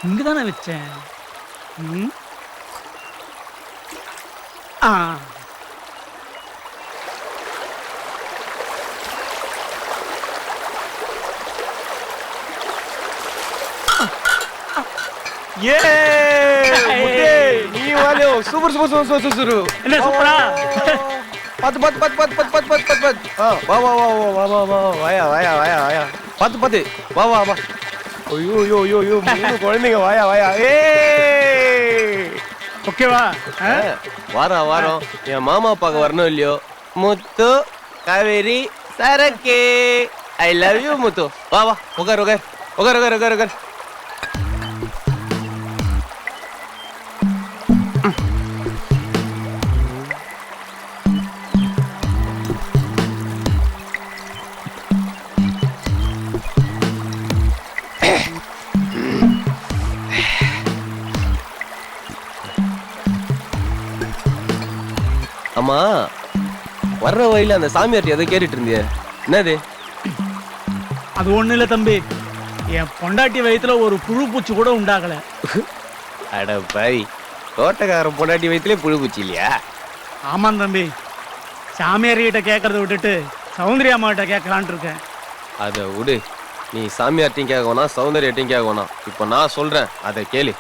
இங்கதானே வச்சேன். ஆ நீ வாலியோ சூப்பர் சூப்பர் சூப்பர் சூப்பர் என்ன சூப்பரா பாத்து பாத்து பாத்து பாத்து பாத்து பாத்து பாத்து பாத்து வா வா வா வா வா வா வாயா வாயா வாயா வாயா பாத்து பாத்து வா வா வா ஐயோ ஐயோ ஐயோ ஐயோ மூணு குழந்தைங்க வாயா வாயா ஓகேவா வாரம் வாரம் என் மாமா அப்பாக்கு வரணும் இல்லையோ முத்து காவேரி சரக்கே ஐ லவ் யூ முத்து வா வா உட்கார் உட்கார் உட்கார் உட்கார் உட்கார் உட்கார் ஆமா வர்ற வழியில அந்த சாமியார்ட்ட எதை கேட்டுட்டு இருந்திய என்னது அது ஒண்ணு இல்ல தம்பி, என் பொண்டாட்டி வயித்துல ஒரு புழு பூச்சி கூட உண்டாகல. அட பாவி, தோட்டக்காரன் பொண்டாட்டி வயிற்றுலேயே புழு பூச்சி இல்லையா? ஆமாம் தம்பி, சாமியார் கிட்ட கேட்கறத விட்டுட்டு சௌந்தர்யா அம்மாட்ட கேட்கலான் இருக்கேன். அதை விடு, நீ சாமியார்ட்டையும் கேட்க வேணாம் சௌந்தர்யாட்டையும் கேட்க வேணாம். இப்போ நான் சொல்றேன், அதை கேளு.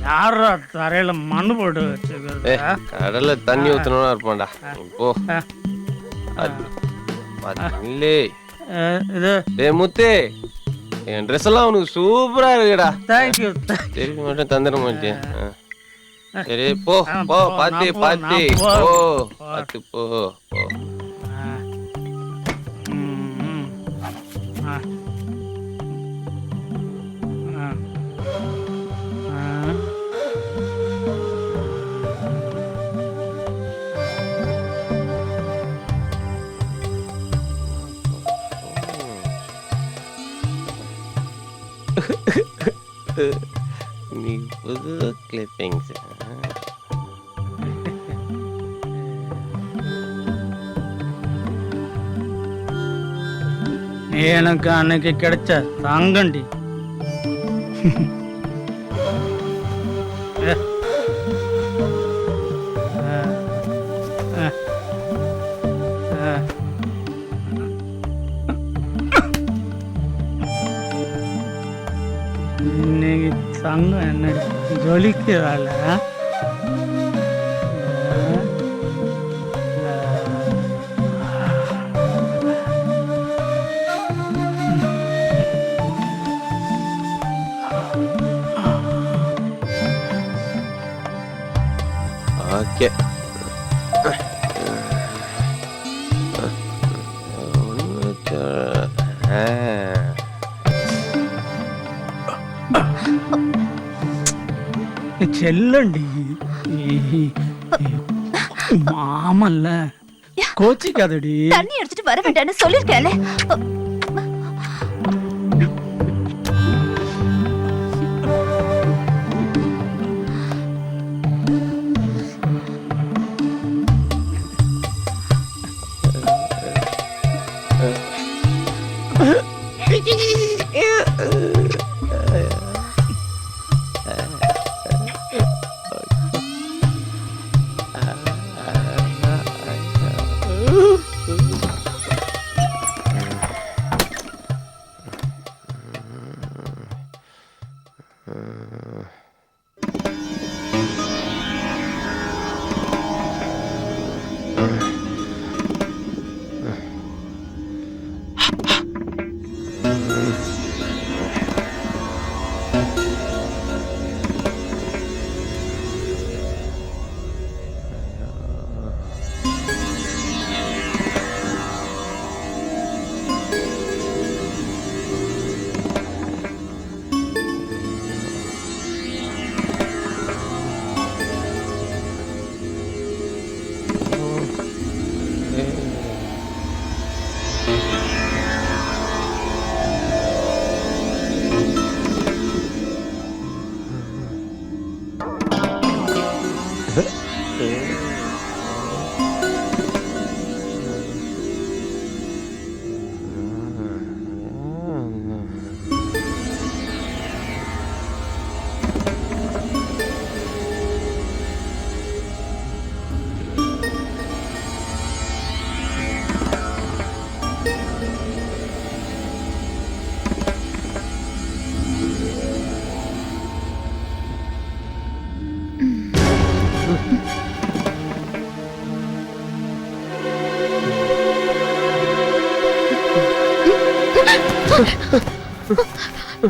யாரா தரையில மண்ணு போட்டு வச்சுக்கிறது? கடல்ல தண்ணி ஊத்தணும்னா இருப்பான்டா. போ இது முத்து, என் ட்ரெஸ் எல்லாம் உனக்கு சூப்பரா இருக்குடா. தேங்க்யூ. திருப்பி மட்டும் தந்துட மாட்டேன். சரி போ போ, பாத்து பாத்து போ, பாத்து போ போ. நீ புது கிளிப்பிங்ஸ். எனக்கு அன்னைக்கு கிடைச்ச தங்கண்டி. இன்னைக்கு தங்கம் என்ன ஜொலிக்கிறாள். ஓகே, செல்லண்டி மாமல்ல கோச்சிக்காதடி. தண்ணி எடுத்துட்டு வர வேண்டாம்னு சொல்லிருக்கேன்.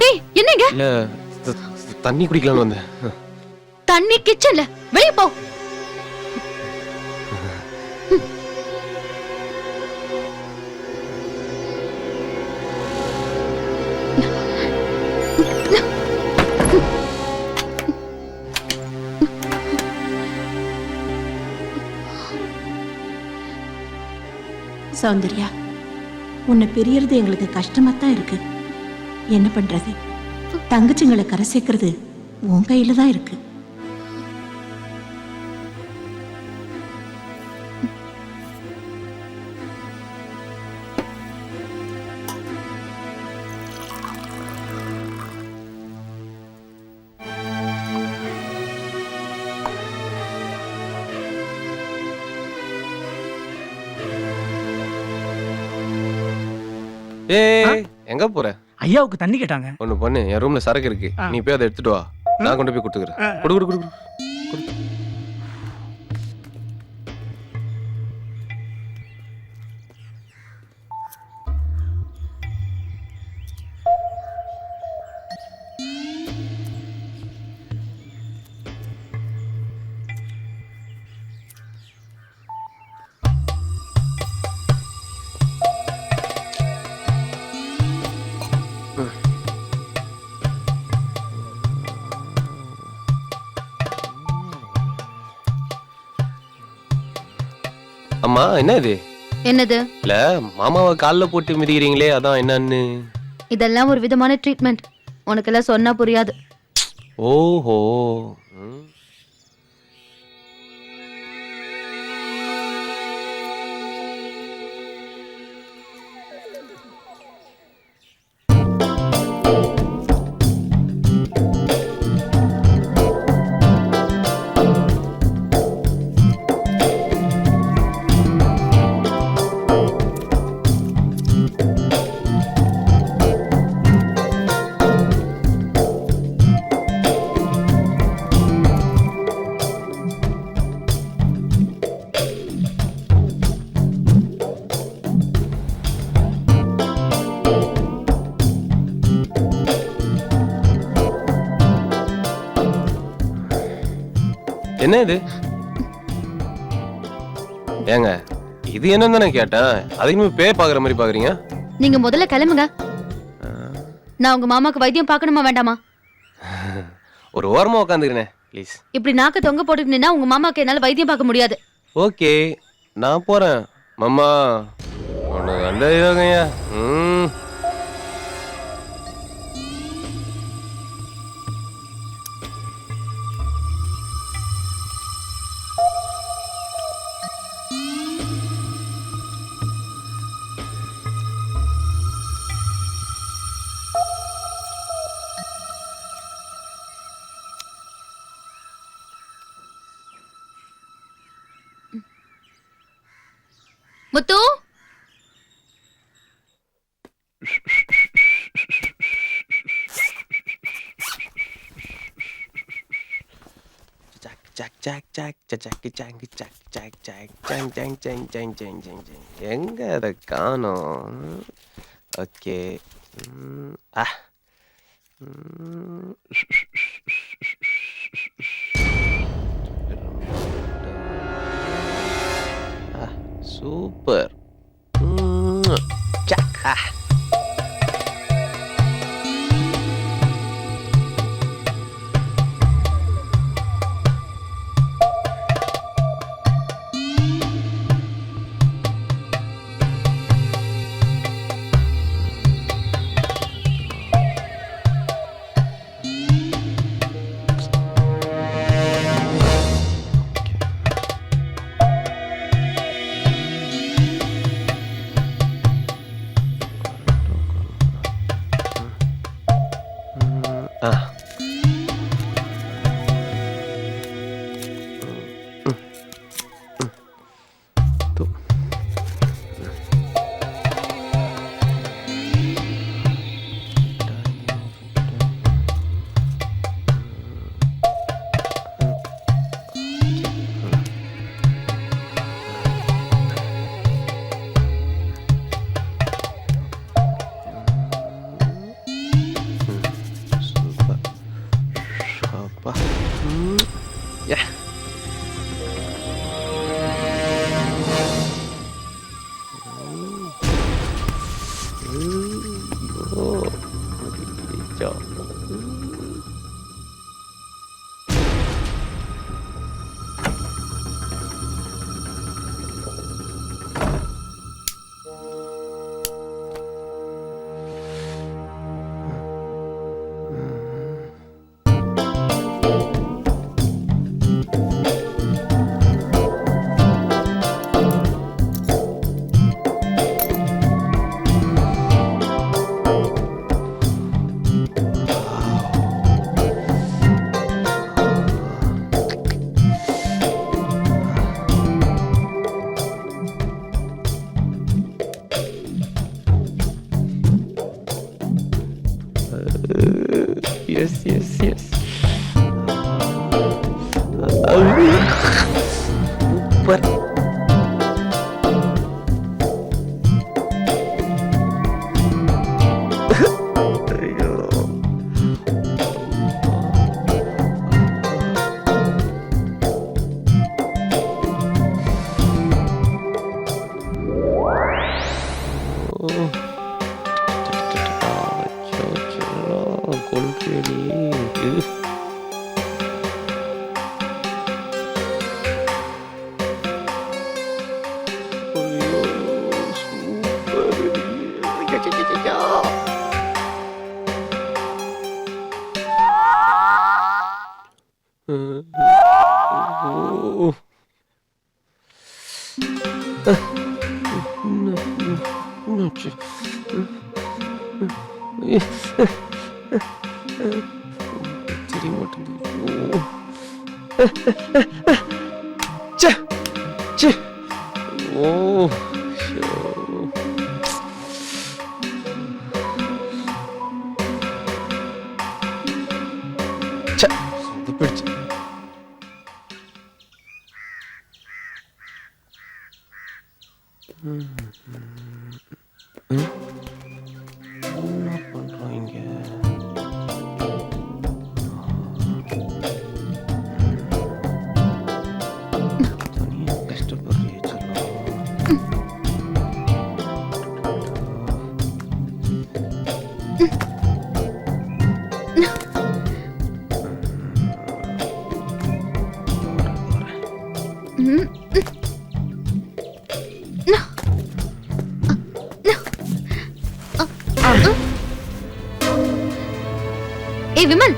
டேய் என்னங்க? இல்ல தண்ணி குடிக்கலாம்னு வந்தேன். தண்ணி கிச்சன்ல, வெளிய போ. சௌந்தர்யா, உன்னை பிரியறது எங்களுக்கு கஷ்டமா தான் இருக்கு. என்ன பண்றது? தங்கச்சிங்களை கரை சேர்க்கறது உன் கையில தான் இருக்கு. ஏய் எங்க போற? ஐயாவுக்கு தண்ணி கேட்டாங்க. ஒண்ணு பண்ணு, என் ரூம்ல சரக்கு இருக்கு, நீ போய் அதை எடுத்துட்டு வா, நான் கொண்டு போய் கொடுத்துக்கிறேன். குடு குடு குடு குடு. அம்மா என்ன இது? என்னது? இல்ல மாமாவை கால்ல போட்டு மிதிக்கிறீங்களே, அதான் என்னன்னு. இதெல்லாம் ஒரு விதமான ட்ரீட்மெண்ட். உனக்கெல்லாம் சொன்னா புரியாது. ஓஹோ. என்ன இது? ஏங்க இது என்னன்னு நான் கேட்டேன், அதுக்குமே பேர் பாக்குற மாதிரி பாக்குறீங்க. நீங்க முதல்ல கிளம்புங்க. நான் உங்க மாமாக்கு வைத்தியம் பார்க்கணுமா வேண்டாமா? ஒரு ஓரமா உட்காந்துக்கிறேன் ப்ளீஸ். இப்படி நாக்க தொங்க போட்டுட்டு நின்னா உங்க மாமாக்கு என்னால வைத்தியம் பார்க்க முடியாது. ஓகே நான் போறேன். மாமா ஒண்ணு நல்ல யோகங்க. முத்து, எங்க அதை காணோம்? Okay super. சூப்பர். ஏய் விமல்,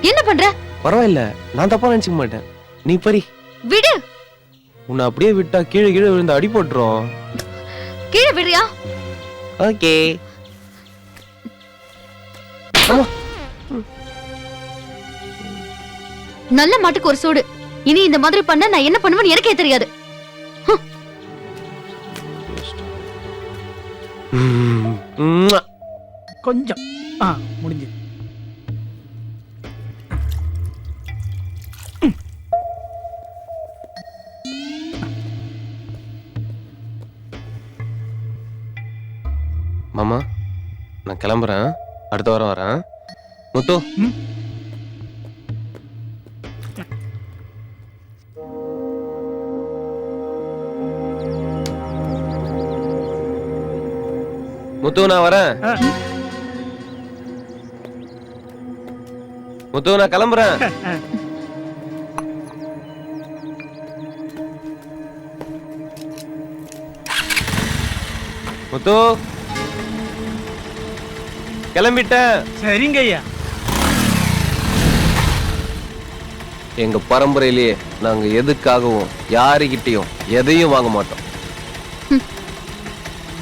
என்ன பண்ற? பரவாயில்ல, நான் தப்பா நினைச்சுக்க மாட்டேன். நீ பரி விடு. உன்னை அப்படியே விட்டா கீழே கீழே விழுந்து அடி போட்டுரும். கீழே விடுறியா? ஓகே. நல்ல மாட்டுக்கு ஒரு சூடு. இனி இந்த மாதிரி பண்ண நான் என்ன பண்ணுவேன்னு எனக்கே தெரியாது. கொஞ்சம் முடிஞ்சு. மாமா, நான் கிளம்புறேன். அடுத்த வாரம் வரேன். முத்து, முத்து நான் வரேன். முத்து நான் கிளம்புறேன். முத்து கிளம்பிட்டேன். சரிங்க ஐயா. எங்க பரம்பரையிலேயே நாங்க எதுக்காகவும் யாருகிட்டையும் எதையும் வாங்க மாட்டோம்.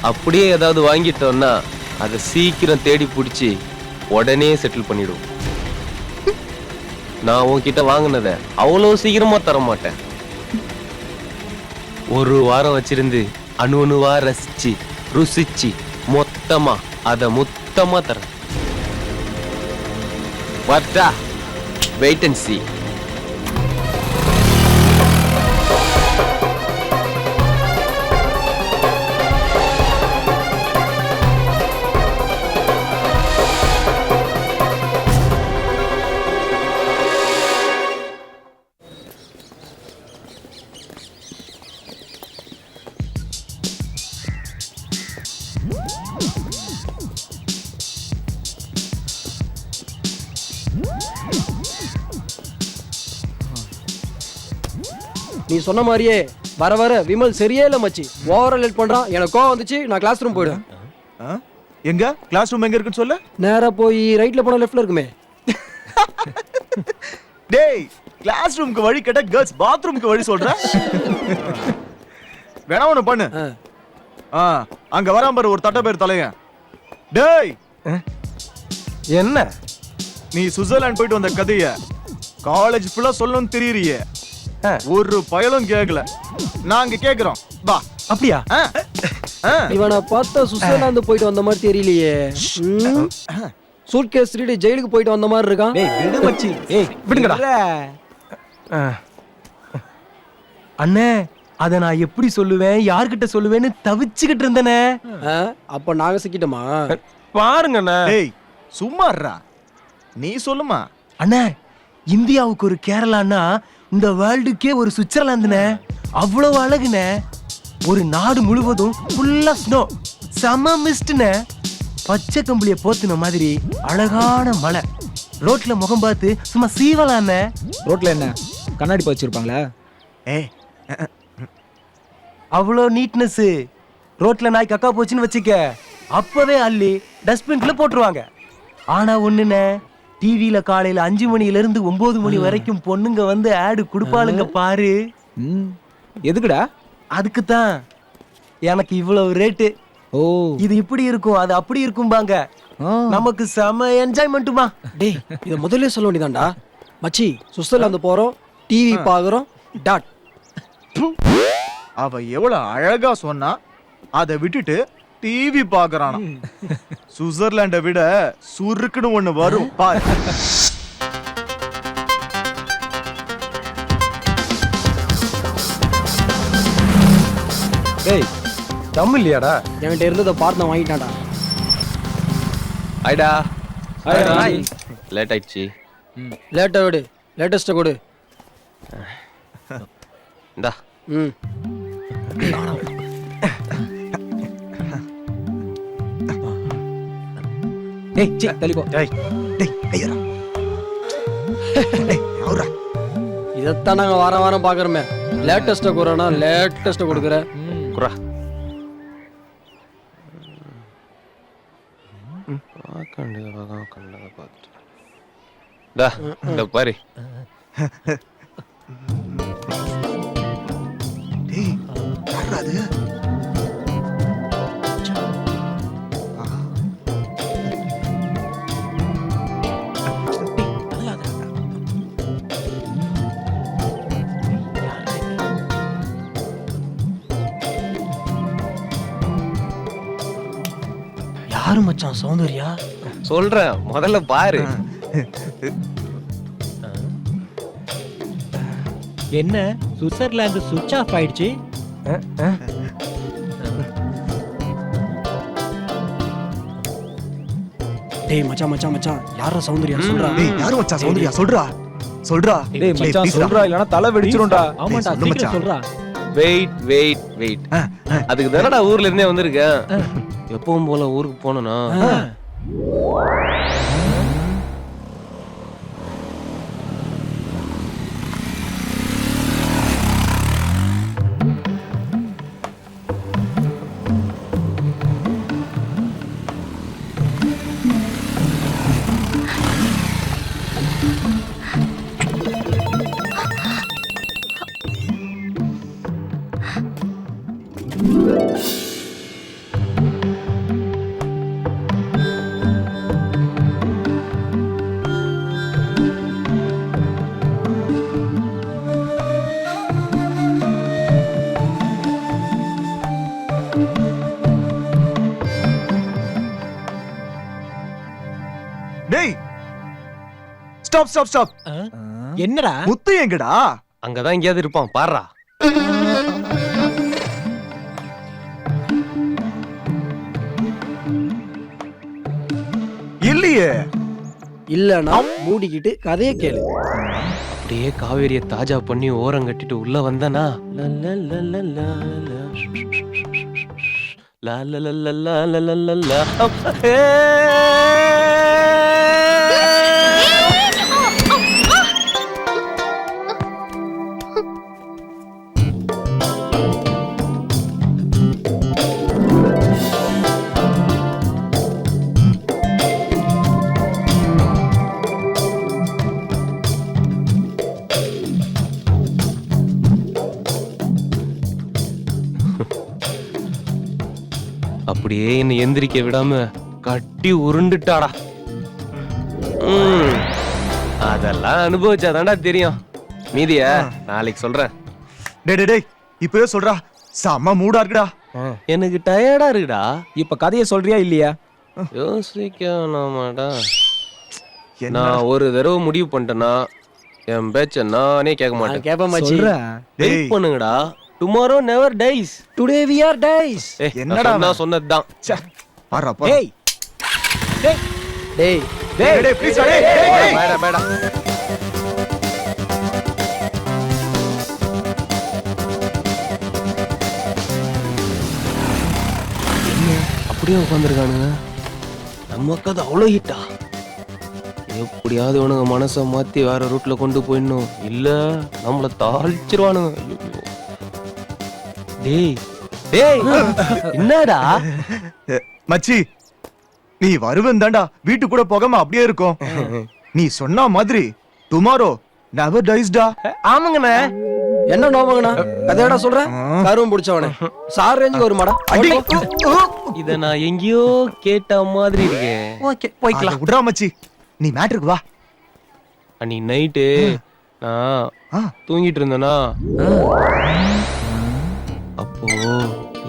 அப்படியே ஏதாவது வாங்கிட்டோம்னா அதை சீக்கிரம் தேடி பிடிச்சி உடனே செட்டில் பண்ணிடுவோம். நான் உன்கிட்ட வாங்கினத அவ்வளோ சீக்கிரமா தர மாட்டேன். ஒரு வாரம் வச்சிருந்து அணு அணுவா ரசிச்சு ருசிச்சு மொத்தமா அதை மொத்தமா தரேன். வாட்டா, வெயிட் அண்ட் see. நீ சொன்ன மாதிரியே வர வர விமல் சரியே இல்லை மச்சி. ஓவரா லேட் பண்றான். எனக்கு கோவம் வந்துச்சு. நான் கிளாஸ் ரூம் போயிடுவேன். எங்க கிளாஸ் ரூம் எங்க இருக்குன்னு சொல்ல? நேரா போய் ரைட்ல போனா லெஃப்ட்ல இருக்குமே. டேய், கிளாஸ் ரூமுக்கு வழி கேட்டா கேர்ள்ஸ் பாத்ரூமுக்கு வழி சொல்ற? வேணா ஒண்ணு பண்ணு. அங்க வராம பாரு ஒரு தட்ட பேர் தலையன். டேய், என்ன நீ சுவிட்சர்லாந்து போயிட்டு வந்த கதைய காலேஜ் ஃபுல்லா சொல்லணும்னு தெரியறியே. ஒரு பயலும் கேட்கல. நாங்க கேக்குறோம். வா. அப்படியா? இவனை பார்த்தா சுவிட்சர்லாந்து போயிட்டு வந்த மாதிரி தெரியலையே. சூட்கேஸ் திருடி ஜெயிலுக்கு போயிட்டு வந்த மாதிரி இருக்கான். டேய் விடு மச்சி. ஏய் விடுங்கடா. அண்ணே, அத நான் எப்படி சொல்லுவேன், யார்கிட்ட சொல்லுவேன்னு தவிச்சுக்கிட்டு இருந்தேனே. அப்ப நாங்க சிக்கிட்டோமா? பாருங்கண்ணே. டேய் சும்மாறா, நீ சொல்லுமா. அண்ணா, இந்தியாவுக்கு ஒரு கேரளான்னா இந்த வேர்ல்டுக்கே ஒரு சுவிட்சர்லாந்துண்ணே. அவ்வளவு அழகுண்ணே. ஒரு நாடு முழுவதும் ஃபுல்லா ஸ்னோ, செம மிஸ்ட்ண்ணே. பச்சை கம்பளிய போத்துன மாதிரி அழகான மலை. ரோட்ல முகம் பார்த்து சும்மா சீவலாண்ணே. ரோட்ல என்ன கண்ணாடி வச்சிருப்பாங்களா? அவ்வளோ நீட்னஸ். ரோட்ல நாய் கக்கா போச்சுன்னு வச்சுக்க, அப்பவே அள்ளி டஸ்ட்பின்ல போட்டுருவாங்க. ஆனா ஒண்ணுண்ணே, டிவியில காலையில 5 மணில இருந்து 9 மணி வரைக்கும் பொண்ணுங்க வந்து ஆடு குடுப்பாளுங்க பாரு. எதுக்குடா? அதுக்குத்தான் எனக்கு இவ்வளவு ரேட்டு. ஓ, இது இப்படி இருக்கும், அது அப்படி இருக்கும்பாங்க. நமக்கு செம என்ஜாய்மெண்ட்டுமா. டேய், இத முதல்ல சொல்ல வேண்டியதான்டா. மச்சி, சுவிட்சர்லாந்து போறோம், டிவி பாக்குறோம், டாட். அவ எவ்வளவு அழகா சொன்னா, அதை விட்டுட்டு டிவி பாக்குறானா. சுவிட்சர்லாண்டை விட சுருக்குன்னு ஒண்ணு வரும் பாரு. டேய், தம் இல்லையாடா? என்கிட்ட இருந்ததை பார்த்து நான் வாங்கிட்டான்டா. ஐடா ஹாய். லேட் ஆயிடுச்சு. லேட்டா விடு, லேட்டஸ்ட்டை கொடு. இந்தா. ம். டேய் சீ தள்ளிப்போ. டேய் டேய் கையறா. டேய் அவரா. இதைத்தான் நாங்க வாரம் வாரம் பாக்குறோமே. லேட்டஸ்ட்டை கொடுறனா லேட்டஸ்ட்டை கொடுக்குற. குறா. இந்த பாரு. டேய் யாரா அது? யாரு மச்சான் சௌந்தர்யா? சொல்றேன், முதல்ல பாரு. என்ன சுவிட்சர்லாந்து சுவிட்ச் ஆஃப் ஆயிடுச்சு? டேய் மச்சான் மச்சான் மச்சான், யாரா சௌந்தர்யா? சொல்றா. டேய் யாரு மச்சான் சௌந்தர்யா? சொல்றா சொல்றா. டேய் மச்சான் சொல்றா, இல்லனா தலை வெடிச்சிரும்டா. ஆமாடா, சொல்லு சீக்கிரம் மச்சான். சொல்றா. வெயிட். அதுக்கு தானடா ஊர்ல இருந்தே வந்திருக்கேன். எப்பவும் போல ஊருக்கு போனா டேய் ஸ்டாப் ஸ்டாப் ஸ்டாப். என்னடா? முத்து எங்கடா? அங்கதான் எங்கேயாவது இருப்பான், பாருடா. இல்லையே. இல்லனா மூடிக்கிட்டு கதையை கேளு. அப்படியே காவேரியை தாஜா பண்ணி ஓரம் கட்டிட்டு உள்ள வந்தனா அப்படியே என்னை எந்திரிக்க விடாம கட்டி உருண்டுட்டாடா. அதெல்லாம் அனுபவிச்சாதான்டா தெரியும். மீதிய நாளைக்கு சொல்றேன். டேய் டேய் டேய் இப்பவே சொல்றா. செம்ம மூடா இருக்குடா. எனக்கு டயர்டா இருக்குடா. இப்ப கதையை சொல்றியா இல்லையா? யோசிக்கணுமாடா. நான் ஒரு தடவை முடிவு பண்ணிட்டேன்னா என் பேச்ச நானே கேட்க மாட்டேன். கேப்ப மச்சி. வெயிட் பண்ணுங்கடா. Tomorrow never dies. Today we are dies. என்னடா நான் சொன்னதுதான். பாரா பா. டேய் டேய் டேய் டேய் டேய் ப்ளீஸ் டேய் டேய். பேடா பேடா. அப்படியே உட்காந்துருக்கானுங்க. நம்ம கதை அவ்வளோ ஹிட்டா? எப்படியாவது இவனுங்க மனசை மாத்தி வேற ரூட்ல கொண்டு போயிடணும், இல்ல நம்மள தாளிச்சிருவானுங்க. டேய் டேய் என்னடா மச்சி, நீ வருவன் தாண்டா வீட்டு கூட போகாம அப்படியே இருக்கும். நீ சொன்ன மாதிரி டுமாரோ நெவர் டைஸ்டா. ஆமாங்கண்ணே. என்ன நோமங்கண்ணா கதையடா சொல்ற? கருவம் பிடிச்சவனே சார் ரேஞ்சுக்கு ஒரு மாடா. இத நான் எங்கேயோ கேட்ட மாதிரி இருக்கே. ஓகே போய்க்கலாம். விடுறா மச்சி, நீ மேட்ருக்கு வா. அன்னைக்கு நைட்டு நான் தூங்கிட்டு இருந்தேனா, அப்போ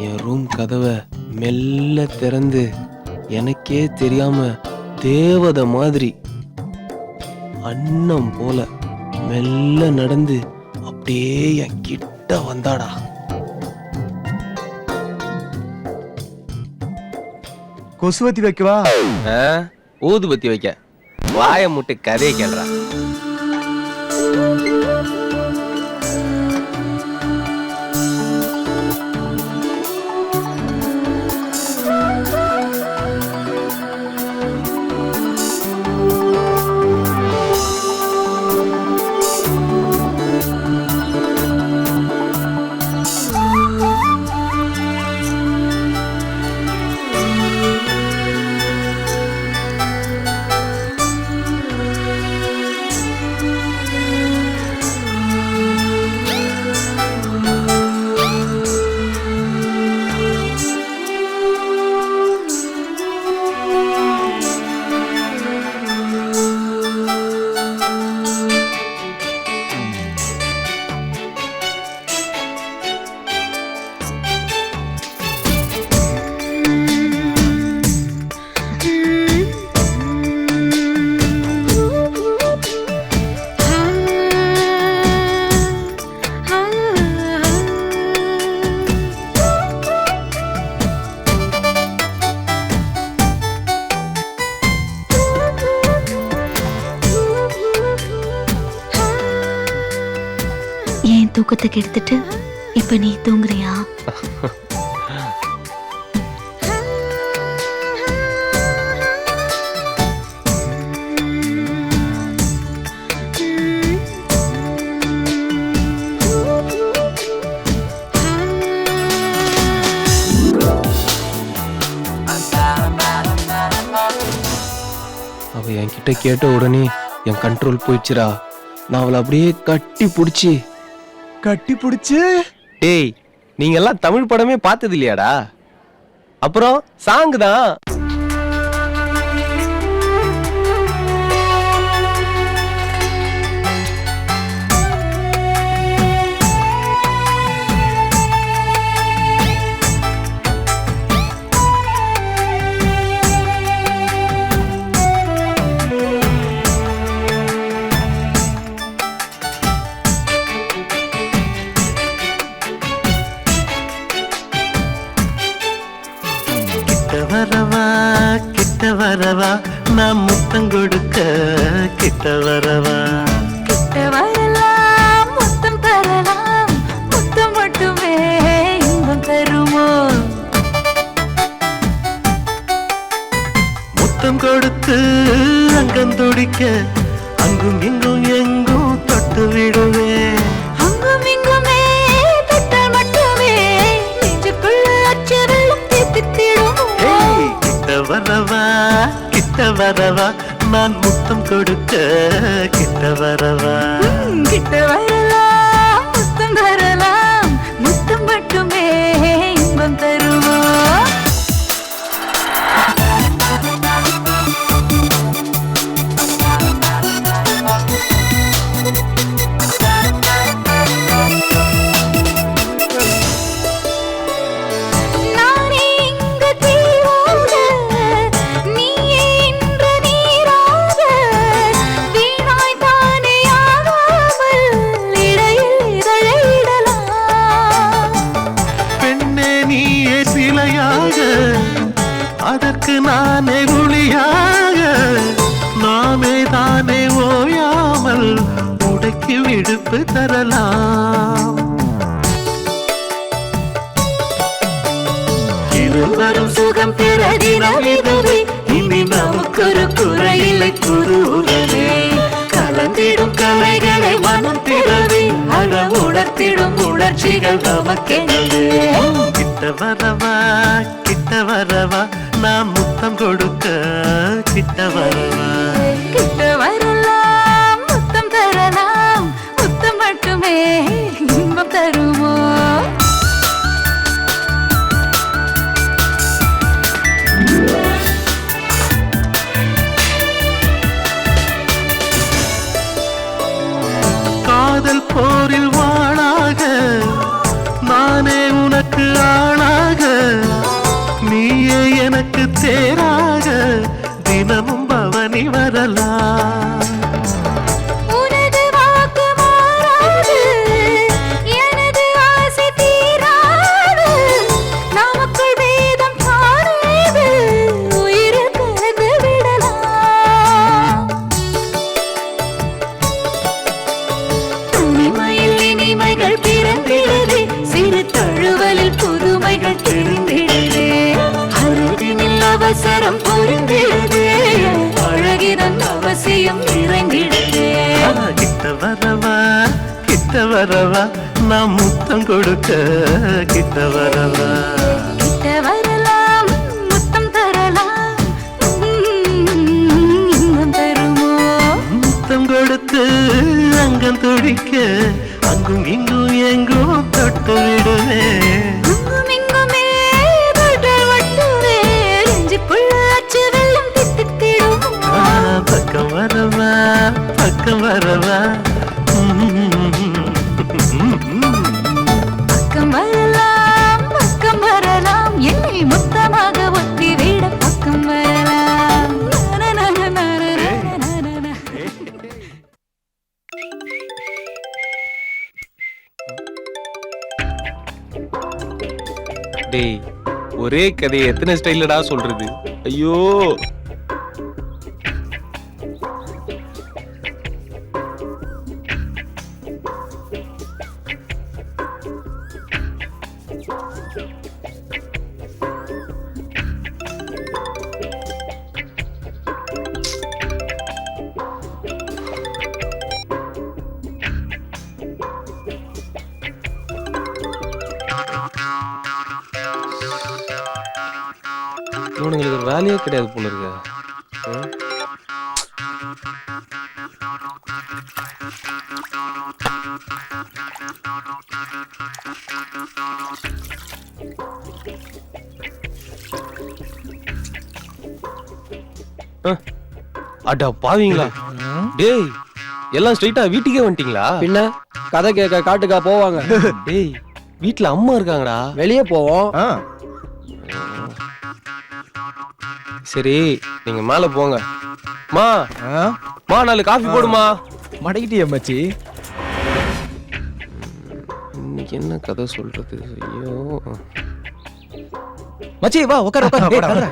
என் ரூம் கதவை மெல்ல திறந்து எனக்கே தெரியாம தேவதை மாதிரி அன்னம் போல மெல்ல நடந்து அப்படியே என் கிட்ட வந்தாடா. கொசுவத்தி வைக்கவா? ஊதுபத்தி வைக்க? வாய முட்டு கதையை கேள்றா. தூக்கத்துக்கு எடுத்துட்டு இப்ப நீ தூங்குறியா? அவ என்கிட்ட கேட்ட உடனே என் கண்ட்ரோல் போயிடுச்சுடா. நான் அவளை அப்படியே கட்டி புடிச்சு டேய், நீங்க எல்லாம் தமிழ் படமே பார்த்தது இல்லையாடா? அப்புறம் சாங் தான். கிட்ட வரவா நான் முத்தம் கொடுக்க, கிட்ட வரவா கிட்ட வரலாம் முத்தம் தரலாம், முத்தம் மட்டுமே இன்பம் தருமோ? முத்தம் கொடுத்து அங்கம் துடிக்க, அங்கும் இங்கும் எங்கும் தொட்டு விடுவேன். அங்கும் இங்குமே தொட்டால் மட்டுமே நெஞ்சுக்குள்ள அச்சரம் தித்தித்திடுமோ? கிட்ட வரவா நான் முத்தம் கொடுக்க, கிட்ட வரவா கிட்ட வரலாம் முத்தம் தரலாம், முத்தம் மட்டுமே இன்பம் தருமோ? உனக்கு நானே ஒளியாக நாமே தானே ஓயாமல் உடைக்கு விடுப்பு தரலாம். இருவரும் சுகம் பெற தினம் இதுவே இனி நமக்கொரு குறையில்லை குருவனே. கலந்திடும் கலைகளை மனம் திறவே அழ உணர்த்திடும் உணர்ச்சிகள் நமக்கெங்கே. கிட்ட வரவா கிட்ட வரவா நான் முத்தம் கொடுக்க கிட்ட வரவா. கிட்ட வரலாம் முத்தம் தரலாம் முத்தம் மட்டுமே இன்பம் தருமோ. காதல் போரில் வாழாக நானே உனக்கு ஆளாக நீயே எனக்கு தேராக தினமும் பவனி வரலாம். உனது வாக்கு மாறாது எனது ஆசை தீராது நமக்குள் வேதம் காணேது உயிரில் கலந்து விடலாம். தனிமையில் இனிமைகள் பிறந்திடுதே சிறு தழுவலில் புதுமைகள் தெரிந்திடுதே. அருகினில் அவசரம் புரிந்திடுதே அழகிதன் அவசியம் நிறைந்திடுதே. கிட்ட வரவா கிட்ட வரவா நான் முத்தம் கொடுக்க கிட்ட வரவா. கிட்ட வரலாம் முத்தம் தரலாம் இன்பம் தருமோ. முத்தம் கொடுத்து அங்கம் துடிக்க அங்கும் இங்கும் எங்கும் தொட்டு விடுவேன். அங்கும் இங்குமே தொட்டல் மட்டுமே நெஞ்சுக்குள்ள அச்சு வெள்ளம் தித்தித்திடும். பக்கம் வரவா பக்கம் வரவா. பக்கம் வரலாம் பக்கம் வரலாம் என்னை மொத்தமாக ஒத்தி விட பக்கம் வரலாம். டேய் ஒரே கதையை எத்தனை ஸ்டைல்லடா சொல்றது. ஐயோ இவனுங்களுக்கு ஒரு வேலையே கிடையாது போல இருக்கு. அடா பாவீங்களா டேய் எல்லாம் ஸ்ட்ரைட்டா வீட்டுக்கே வந்துட்டீங்களா? பின்ன கதை கேட்க காட்டுக்கா போவாங்க. டேய் வீட்ல அம்மா இருக்காங்கடா. வெளியே போவோம். சரி நீங்க மேல போங்க. மா மா 4 காஃபி போடுமா. மடக்கிட்டிய மச்சி. இன்னைக்கு என்ன கதை சொல்றது? ஐயோ மச்சி வா உட்கார உட்கார.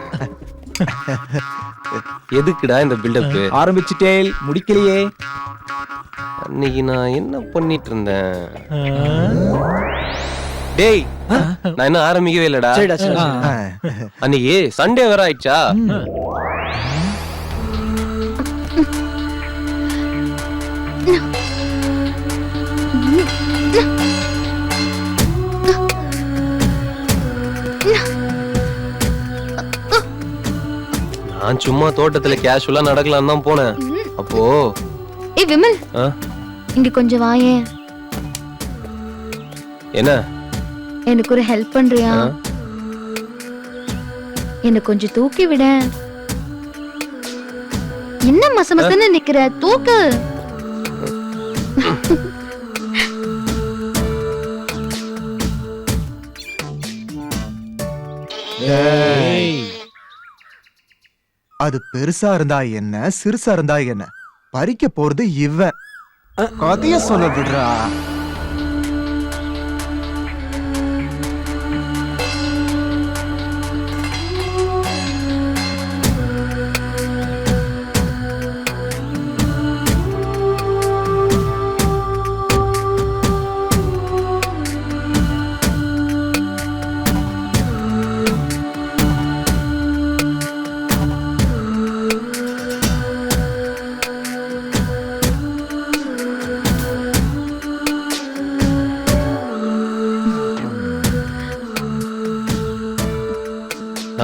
எதுக்குடா இந்த பில்டப்? ஆரம்பிச்சிட்டேல் முடிக்கலையே. அன்னைக்கு நான் என்ன பண்ணிட்டு இருந்தேன்? டேய் நான் என்ன ஆரம்பிக்கவே இல்லடா. அன்னைக்கு சண்டே வேற ஆயிடுச்சா? நான் சும்மா தோட்டத்துல கேஷுவலா நடக்கலாம் தான் போனேன். அப்போ ஏய் விமல் இங்க கொஞ்சம் வாயேன். என்ன? எனக்கு ஒரு ஹெல்ப் பண்றியா? என்ன கொஞ்சம் தூக்கி விட. என்ன மசமசன்னு நிக்கிற? தூக்கு. அது பெருசா இருந்தா என்ன சிறுசா இருந்தா என்ன, பறிக்க போறது இவன். கதைய சொல்ல விடுறா.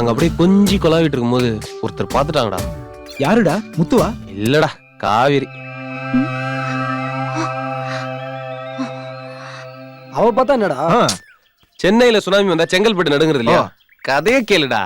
நாங்க அப்படியே கொஞ்சி கொலாவிட்டு இருக்கும்போது ஒருத்தர் பாத்துட்டாங்கடா. யாருடா? முத்துவா? இல்லடா, காவேரி. அவ பார்த்தா என்னடா? சென்னையில சுனாமி வந்தா செங்கல்பட்டு நடுங்கிறது இல்லையா? கதையே கேளுடா.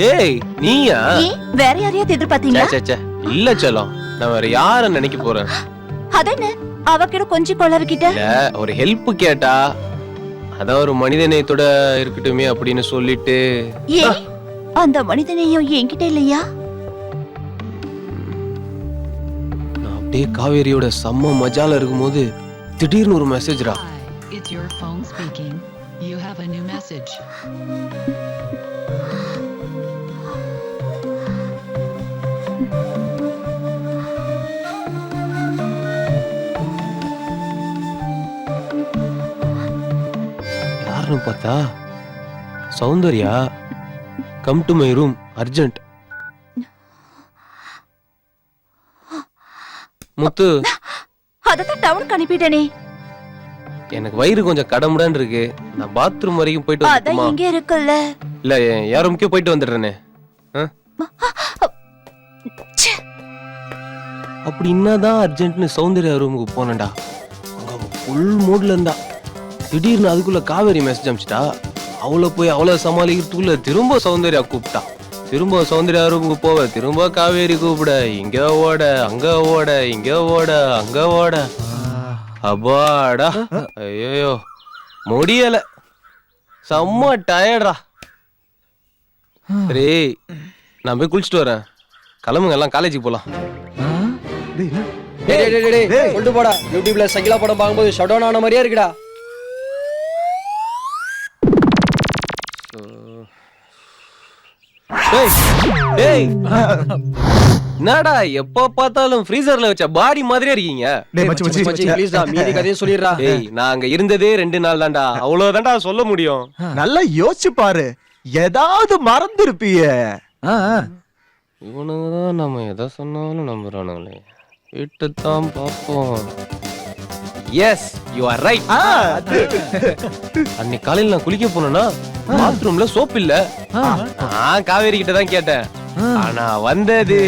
ஏய், நீயா? வேற யாரையாவது எதிர்பார்த்தீங்களா? இல்ல செல்லம், நான் வேற யார நினைக்க போறேன். அதென்ன அவகிட்ட கொஞ்சம் கொளவிக்கிட்ட? இல்ல, ஒரு ஹெல்ப் கேட்டா அதான் ஒரு மனிதநேயத்தோட இருக்கட்டுமே அப்படின்னு சொல்லிட்டு. ஏன் அந்த மனிதனையும் என்கிட்ட இல்லையா? நான் அப்படியே காவேரியோட செம்ம மஜால இருக்கும்போது திடீர்னு ஒரு மெசேஜ்ரா. It's your phone speaking. You have a new message. யாருன்னு பார்த்தா Soundarya. Come to my room urgent. Muthu, அதத்தான் டவுனுக்கு அனுப்பிட்டேனே. எனக்கு வயிறு கொஞ்சம் கடமுடான்னு இருக்கு. நான் பாத்ரூம் வரைக்கும் போயிட்டு அதான் வந்துட்டுமா? இங்க இருக்குல்ல. இல்ல, யார் ரூமுக்கே போயிட்டு வந்துடுறேனே. அப்படி என்னதான் அர்ஜென்ட்னு சௌந்தர்யா ரூமுக்கு போனேன்டா. அங்க ஃபுல் மூட்ல இருந்தா. திடீர்னு அதுக்குள்ள காவேரி மெசேஜ் அனுப்பிச்சிட்டா. அவளை போய் அவளை சமாளிக்கிறதுக்குள்ள திரும்ப சௌந்தர்யா கூப்பிட்டா. திரும்ப சௌந்தர்யா ரூமுக்கு போவ, திரும்ப காவேரி கூப்பிட. இங்க ஓட, அங்க ஓட, இங்க ஓட, அங்க ஓட. அப்பாடா, ஐயோ முடியல, செம்ம டயர்டா. சரி, நான் போய் குளிச்சுட்டு வரேன். கிளம்புங்க, எல்லாம் காலேஜுக்கு போலாம். கொண்டு போடா. யூடியூப்ல சகிலா படம் பார்க்கும்போது ஷட் டவுன் ஆன மாதிரியா இருக்குடா. என்னடா எப்ப பார்த்தாலும் ஃப்ரீசர்ல வச்ச பாடி மாதிரியே இருக்கீங்க. மீதி கதையை சொல்லிடுறா. நான் அங்க இருந்ததே 2 நாள் தான்டா. அவ்வளவுதான்டா சொல்ல முடியும். நல்லா யோசிச்சு பாரு, ஏதாவது மறந்துருப்பிய. இவனுங்கதான் நம்ம எதை சொன்னாலும் நம்புறானுங்களே. வீட்டுத்தான் பார்ப்போம். Yes, you are right. அன்னைக்கு காலையில நான் குளிக்க போனேன்னா பாத்ரூம்ல சோப் இல்ல. காவேரி கிட்ட தான் கேட்டேன். ஆனா வந்தது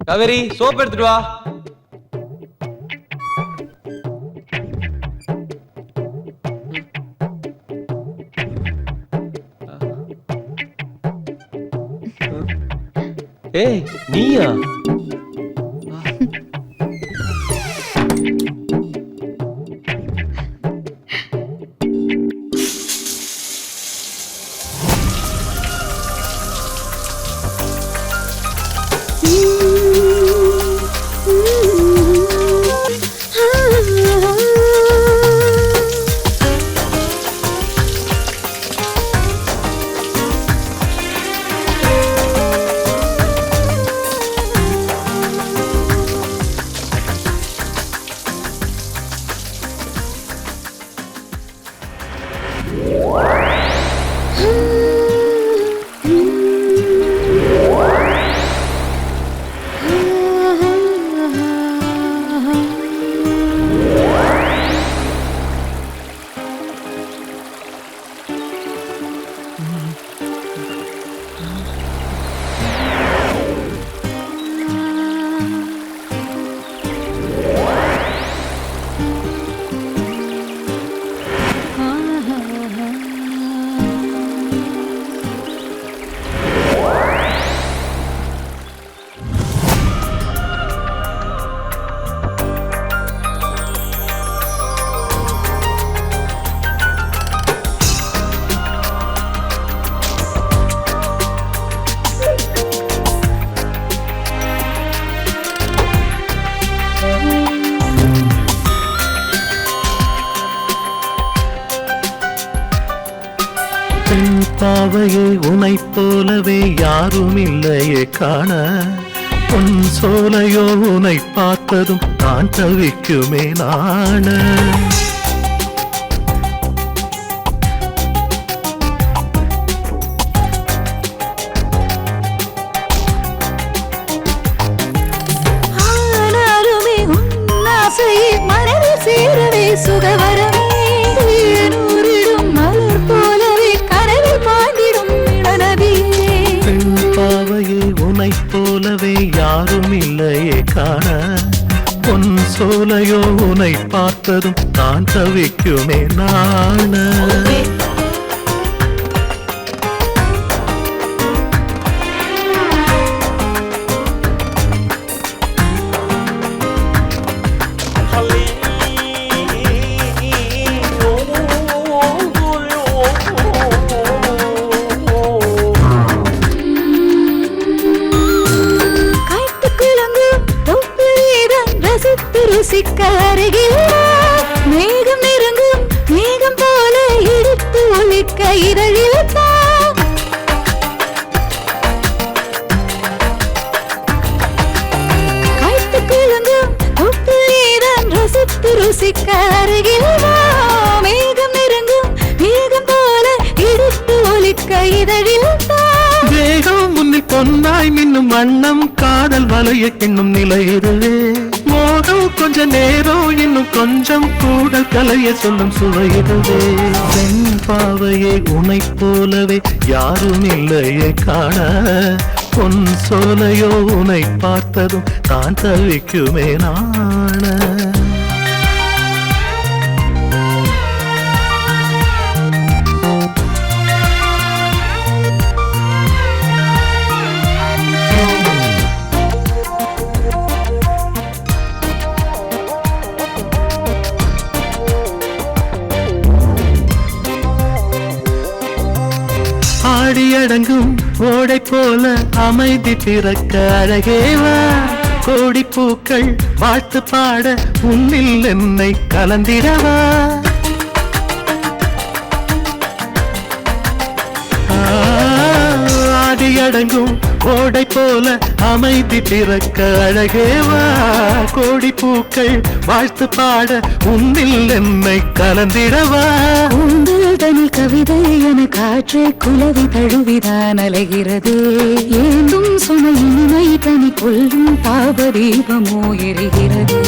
காவேரி, சோப் எடுத்துட்டு வா. ஏய், நீயா? பாவையே உனை போலவே யாரும் இல்லையே காண உன் சோலையோ உனை பார்த்ததும் நான் தவிக்குமே நாண ஆனாலுமே உன் ஆசையை மனதில் சேரவே சுகவரமே தேனூரிடும் மலர் போலவே கனவில் பாய்ந்திடும் இளநதியே பெண் பாவையே உனை போலவே யாரும் இல்லையே காண உன் சோலையோ உனை பார்த்ததும் நான் தவிக்குமே நாண ருசிக்க அருகில் மேகம் நெருங்கும் மேகம் போல எடுத்து ஒழிக்க இதழில் காய்த்து கிழங்கும் தொப்பில்தான் ரசித்து ருசிக்க அருகில் மேகம் நெருங்கும் மேகம் போல எடுத்து ஒழிக்க இதழில் வேகம் முன்னில் பொன்னாய் மின்னும் வண்ணம் காதல் வலைய கிண்ணும் நிலை இதுவே மோகம் கொஞ்ச நேரம் இன்னும் கொஞ்சம் கூட கலைய சொல்லும் சுவை இதுவே பெண் பாவையே உனை போலவே யாரும் இல்லையே காண பொன் சோலையோ உனை பார்த்ததும் தான் தவிக்குமே நாண ஆடியடங்கும் ஓடை போல அமைதி பிறக்க அழகேவா கோடி பூக்கள் வாழ்த்து பாட உன்னில் என்னை கலந்திடவா ஆடியடங்கும் ஓடை போல அமைதி பிறக்க அழகேவா கோடி பூக்கள் வாழ்த்து பாட உன்னில் என்னை கலந்திடவா உங்கள் தனி கவிதை என காற்றை குலவி தழுவிதான் அலைகிறது ஏந்தும் சுமையினை தனி கொள்ளும் பாப தீபமோ எரிகிறது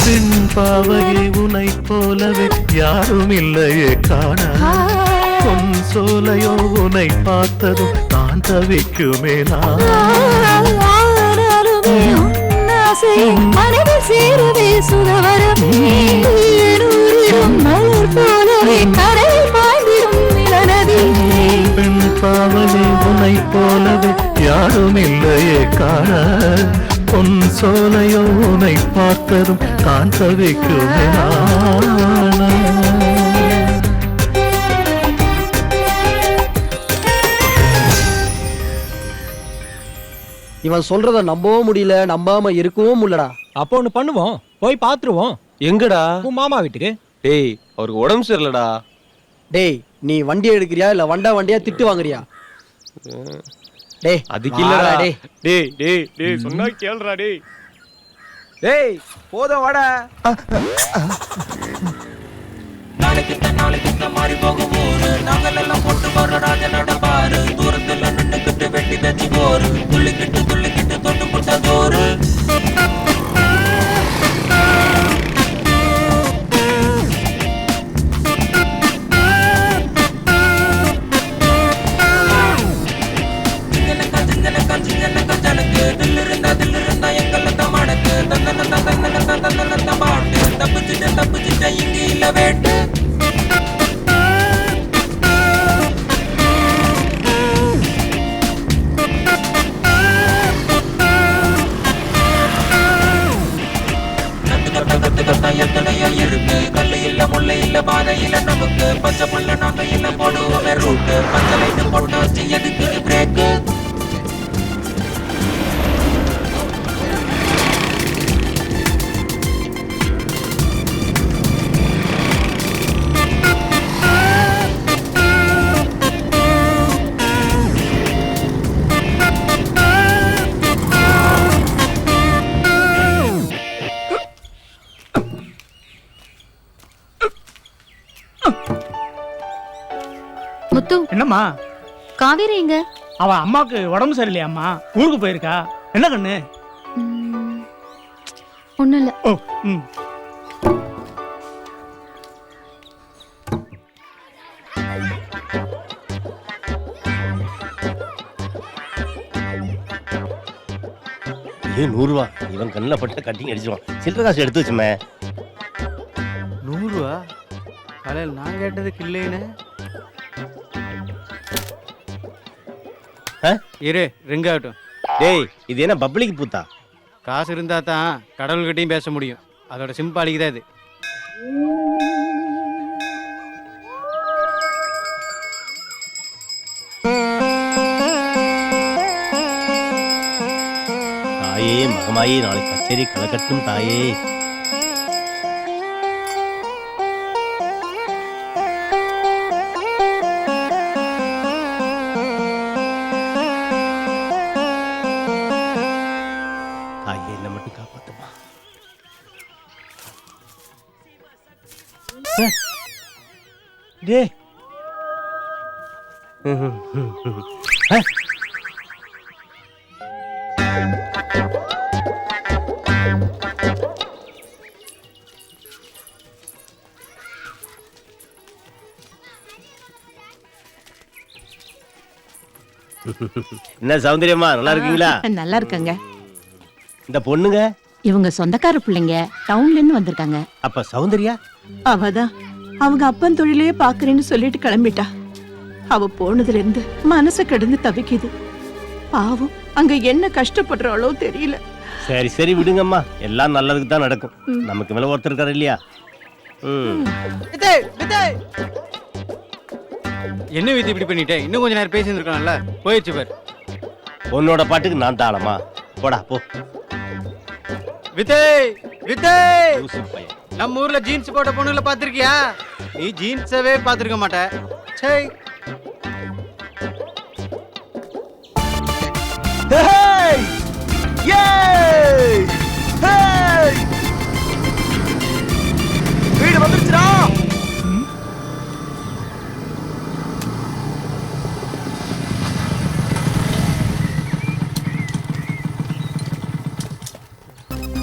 பெண் பாவையை உனை போலவே யாரும் இல்லையே காண பொன் சோலையோ உனை பார்த்ததும் நான் தவிக்குமே மனதில் சேரவே சுகவரமே மலர் போலவே கரையில் பாய்ந்திடும் இளநதி பெண் பாவையை உனை போலவே யாரும் இல்லையே காண பொன் சோலையோ உனை பார்த்ததும் தான் தவிக்குமே இவன் சொல்றத நம்பவும் முடியல நம்பாம இருக்கவும் முடியலடா. அப்போ ஒண்ணு பண்ணுவோம், போய் பாத்துருவோம். எங்கடா? உன் மாமா வீட்டுக்கு. டேய் அவருக்கு உடம்பு சரியில்லடா. டேய் நீ வண்டி எடுக்கிறியா இல்ல வண்டியா திட்டு வாங்குறியா? டேய் அதுக்கு இல்லடா. டேய் டேய் டேய் டேய் சொன்னா கேளுடா டேய். டேய் போதும் வாடா. நாளைக்கு மாறி போகும் ஊரு நாங்கள் எல்லாம் போட்டு வர ராஜனோட பாரு தூரத்துல நின்னுக்கிட்டு வெட்டி வச்சு போரு துள்ளிக்கிட்டு தொட்டு புட்ட தோறு ஜனக்கு தில்லு இருந்தா எங்கள தமானக்கு தந்தன பாட்டு தப்பிச்சுட்ட இங்க இல்ல வேட்டு எத்தனையோ இருக்கு கல்லு இல்ல முல்லை இல்ல பாதை இல்ல நமக்கு பச்சை புள்ள நாங்க இல்ல போடுவோமே ரூட்டு பச்சை லைட்டு போட்டு வச்சு எதுக்கு பிரேக்கு என்னம்மா காவேரி எங்க? அவ அம்மாவுக்கு உடம்பு சரியில்லையாம்மா, ஊருக்கு போயிருக்கா. என்ன கண்ணு? ஒண்ணும் இல்ல. ஓ ம். இது 100 ரூபா. இவன் கண்ணில் பட்டு கட்டிங் அடிச்சிருவான். சில்லற காசு எடுத்து வச்சுமே. 100 ரூபா காலையில் நான் கேட்டதுக்கு இல்லைன்னு. இரு ரிங் ஆகட்டும். டேய் இது என்ன பப்ளிக் பூத்தா? காசு இருந்தா தான் கடவுள்கிட்டையும் பேச முடியும். அதோட சிம்பாலிக்கு தான் இது. தாயே மகமாயே நாளை கச்சேரி கலக்கட்டும் தாயே. தாயே என்ன மட்டும் காப்பாத்துமா. டேய் என்ன சௌந்தரியம்மா நல்லா இருக்கீங்களா? நல்லா இருக்காங்க. இந்த பொண்ணுங்க இவங்க சொந்தக்கார பிள்ளைங்க, டவுன்ல இருந்து வந்திருக்காங்க. அப்ப சௌந்தர்யா அவதான் அவங்க அப்பன் தொழிலே பாக்குறேன்னு சொல்லிட்டு கிளம்பிட்டா. அவ போனதுல இருந்து மனசு கிடந்து தவிக்குது. பாவம் அங்க என்ன கஷ்டப்படுறாளோ தெரியல. சரி சரி விடுங்கம்மா, எல்லாம் நல்லதுக்கு தான் நடக்கும். நமக்கு மேல ஒருத்தர் இருக்காரு இல்லையா? என்ன வித்து இப்படி பண்ணிட்டேன்? இன்னும் கொஞ்ச நேரம் பேசி இருக்கான்ல, போயிடுச்சு பாரு. உன்னோட பாட்டுக்கு நான் தாளமா? போடா போ. விஜய் விஜய், லூசு பையன். நம்ம ஊர்ல ஜீன்ஸ் போட்ட பொண்ணுல பாத்திருக்கியா? நீ ஜீன்ஸவே பாத்திருக்க மாட்ட. சே Hey! Yay! Hey! வீடு வந்துருச்சுடா.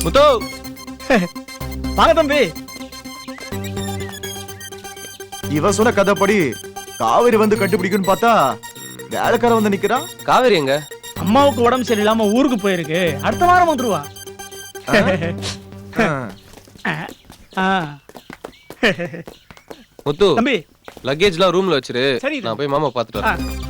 முத்து வாங்க தம்பி. இவன் சொன்ன கதைப்படி காவேரி வந்து கண்டுபிடிக்குன்னு பார்த்தா வேலைக்கார வந்து நிக்கிறா. காவேரி எங்க? அம்மாவுக்கு உடம்பு சரியில்லாம ஊருக்கு போயிருக்கு. அடுத்த வாரம் வந்துருவா. முத்து தம்பி லக்கேஜ்லாம் ரூம்ல வச்சிரு. சரி. நான் போய் மாமா பார்த்துட்டு வரேன்.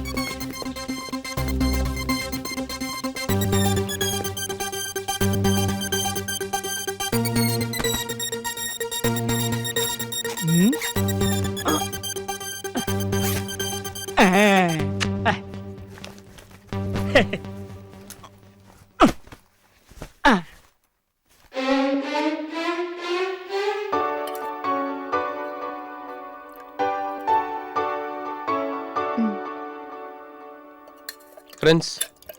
ஃப்ரெண்ட்ஸ்,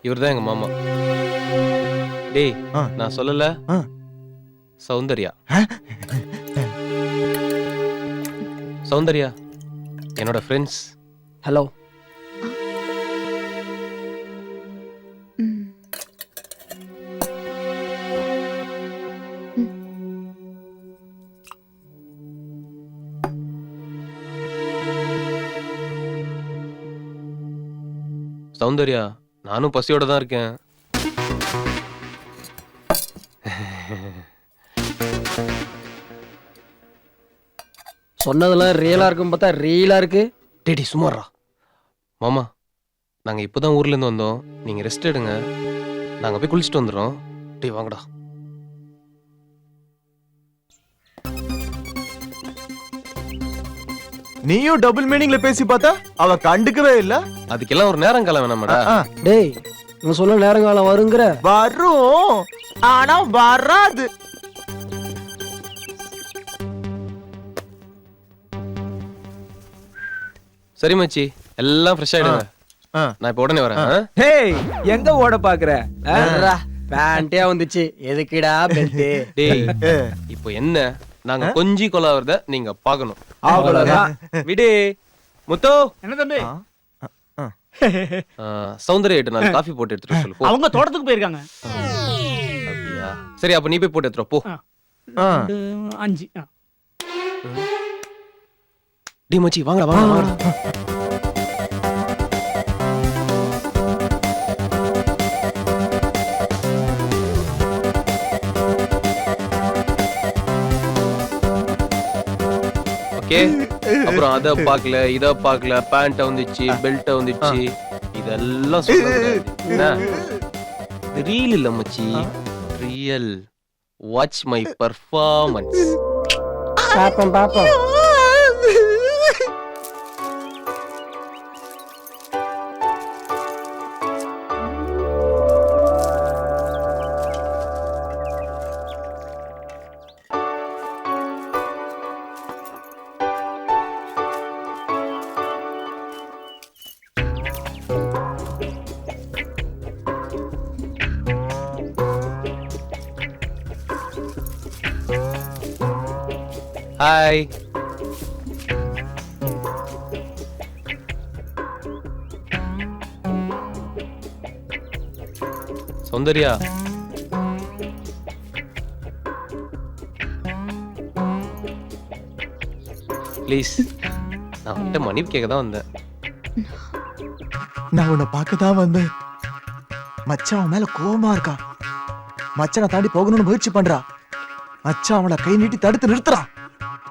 இவர்தான் எங்க மாமா. டேய் நான் சொல்லல, சௌந்தர்யா. சௌந்தர்யா என்னோட ஃப்ரெண்ட்ஸ். ஹலோ. சௌந்தர்யா, நானும் பசியோட தான் இருக்கேன். சொன்னதெல்லாம் ரியலா இருக்கும் பார்த்தா ரீலா இருக்கு. டேடி சும்மாறா. மாமா, நாங்க இப்போதான் ஊர்ல இருந்து வந்தோம். நீங்க ரெஸ்ட் எடுங்க, நாங்க போய் குளிச்சுட்டு வந்துடுறோம். டேய் வாங்கடா. நீயும் டபுள் மீனிங்ல பேசி பார்த்தா அவ கண்டுக்கவே இல்ல. அதுக்கெல்லாம் ஒரு நேரம் காலம் வேணாமாடா? டேய் இவன் சொல்ல நேரங்காலம் வருங்கிற. வரும், ஆனா வராது. சரி மச்சி, எல்லாம் ஃப்ரெஷ் ஆயிடுங்க. நான் இப்ப உடனே வரேன். ஹேய் எங்க ஓட பாக்குற? பேண்டே வந்துச்சு, எதுக்குடா பெல்ட்? டேய் இப்போ என்ன, நாங்க கொஞ்சி கொலாவறத நீங்க பார்க்கணும். அவ்வளவுதான். விடு முத்து. என்ன தம்பி? சௌந்தர்யா நான் காஃபி போட்டு எடுத்துட்டு சொல்லு போ. அவங்க தோட்டத்துக்கு போயிருக்காங்க. அப்படியா? சரி அப்ப நீ போய் போட்டு எடுத்துட்டு வா, போ. 5. டி மச்சி வாங்கடா வாங்கடா. ஓகே, அப்புறம் அத பார்க்கல இத பார்க்கல, பேண்ட் வந்துச்சு, பெல்ட் வந்துச்சு, இதெல்லாம் சொல்லுங்க. ரீல் இல்ல மச்சி, ரியல். Watch my performance. பாப்போம். ஹாய். சௌந்தர்யா, ப்ளீஸ், நான் உன்கிட்ட மன்னிப்பு கேட்க தான் வந்தேன். நான் உன்னை பார்க்க தான் வந்தேன். மச்சான் அவன் மேல கோவமா இருக்கா. மச்சானை தாண்டி போகணும்னு முயற்சி பண்றா. மச்சான் அவளை கை நீட்டி தடுத்து நிறுத்துறான்.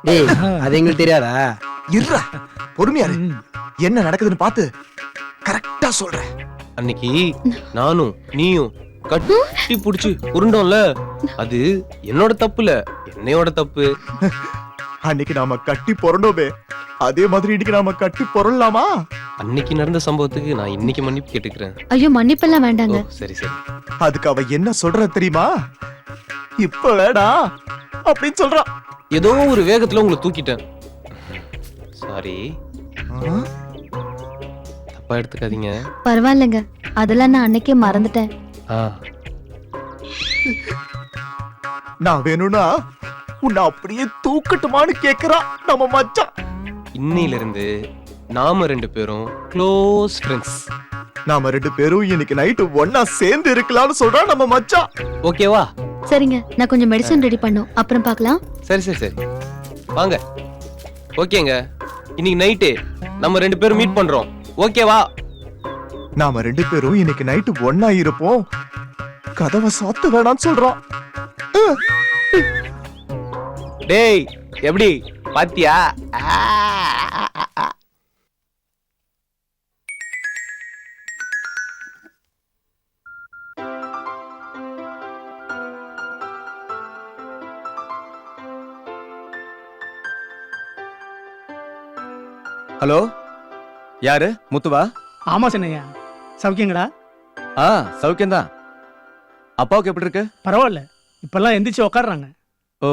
டேய், அது எங்களுக்கு தெரியாதா? இருடா, பொறுமையா இரு. என்ன நடக்குதுன்னு பார்த்து கரெக்டா சொல்றேன். அன்னைக்கு நானும் நீயும் கட்டி புடிச்சு உருண்டோம்ல, அது என்னோட தப்பு இல்ல, என்னையோட தப்பு. அன்னைக்கு நாம கட்டி பொறண்டோமே, அதே மாதிரி இன்னைக்கு நாம கட்டி பொறலாமா? அன்னைக்கு நடந்த சம்பவத்துக்கு நான் இன்னைக்கு மன்னிப்பு கேட்டுக்கிறேன். ஐயோ மன்னிப்பெல்லாம் வேண்டாங்க. சரி சரி. அதுக்கு அவ என்ன சொல்ற தெரியுமா? இப்ப வேடா அப்படின்னு சொல்றான். ஏதோ ஒரு வேகத்துல உங்களை தூக்கிட்டேன். சாரி, தப்பா எடுத்துக்காதீங்க. பரவாயில்லைங்க, அதெல்லாம் நான் அன்னைக்கே மறந்துட்டேன். நான் வேணும்னா உன்னை அப்படியே தூக்கட்டுமான்னு கேக்குறான் நம்ம மச்சான். இன்னையில இருந்து நாம 2 பேரும் க்ளோஸ் ஃப்ரெண்ட்ஸ். நாம 2 பேரும் இன்னைக்கு நைட்டு ஒண்ணா சேர்ந்து இருக்கலாம்னு சொல்றான் நம்ம மச்சான். ஓகேவா? சரிங்க, நான் கொஞ்சம் மெடிசன் ரெடி பண்ணும், அப்புறம் பார்க்கலாம். சரி சரி சரி, வாங்க. ஓகேங்க, இன்னைக்கு நைட்டு நம்ம 2 பேரும் மீட் பண்றோம். ஓகேவா? நாம 2 பேரும் இன்னைக்கு நைட்டு ஒண்ணா இருப்போம். கதவை சாத்த வேணாம்னு சொல்றான். டேய், எப்படி பாத்தியா? ஹலோ, யாரு? முத்துவா? ஆமா சின்னையா, சௌக்கியங்களா? சௌக்கியம்தான். அப்பாவுக்கு எப்படி இருக்கு? பரவாயில்ல, இப்பெல்லாம் எந்திரிச்சு உக்காடுறாங்க. ஓ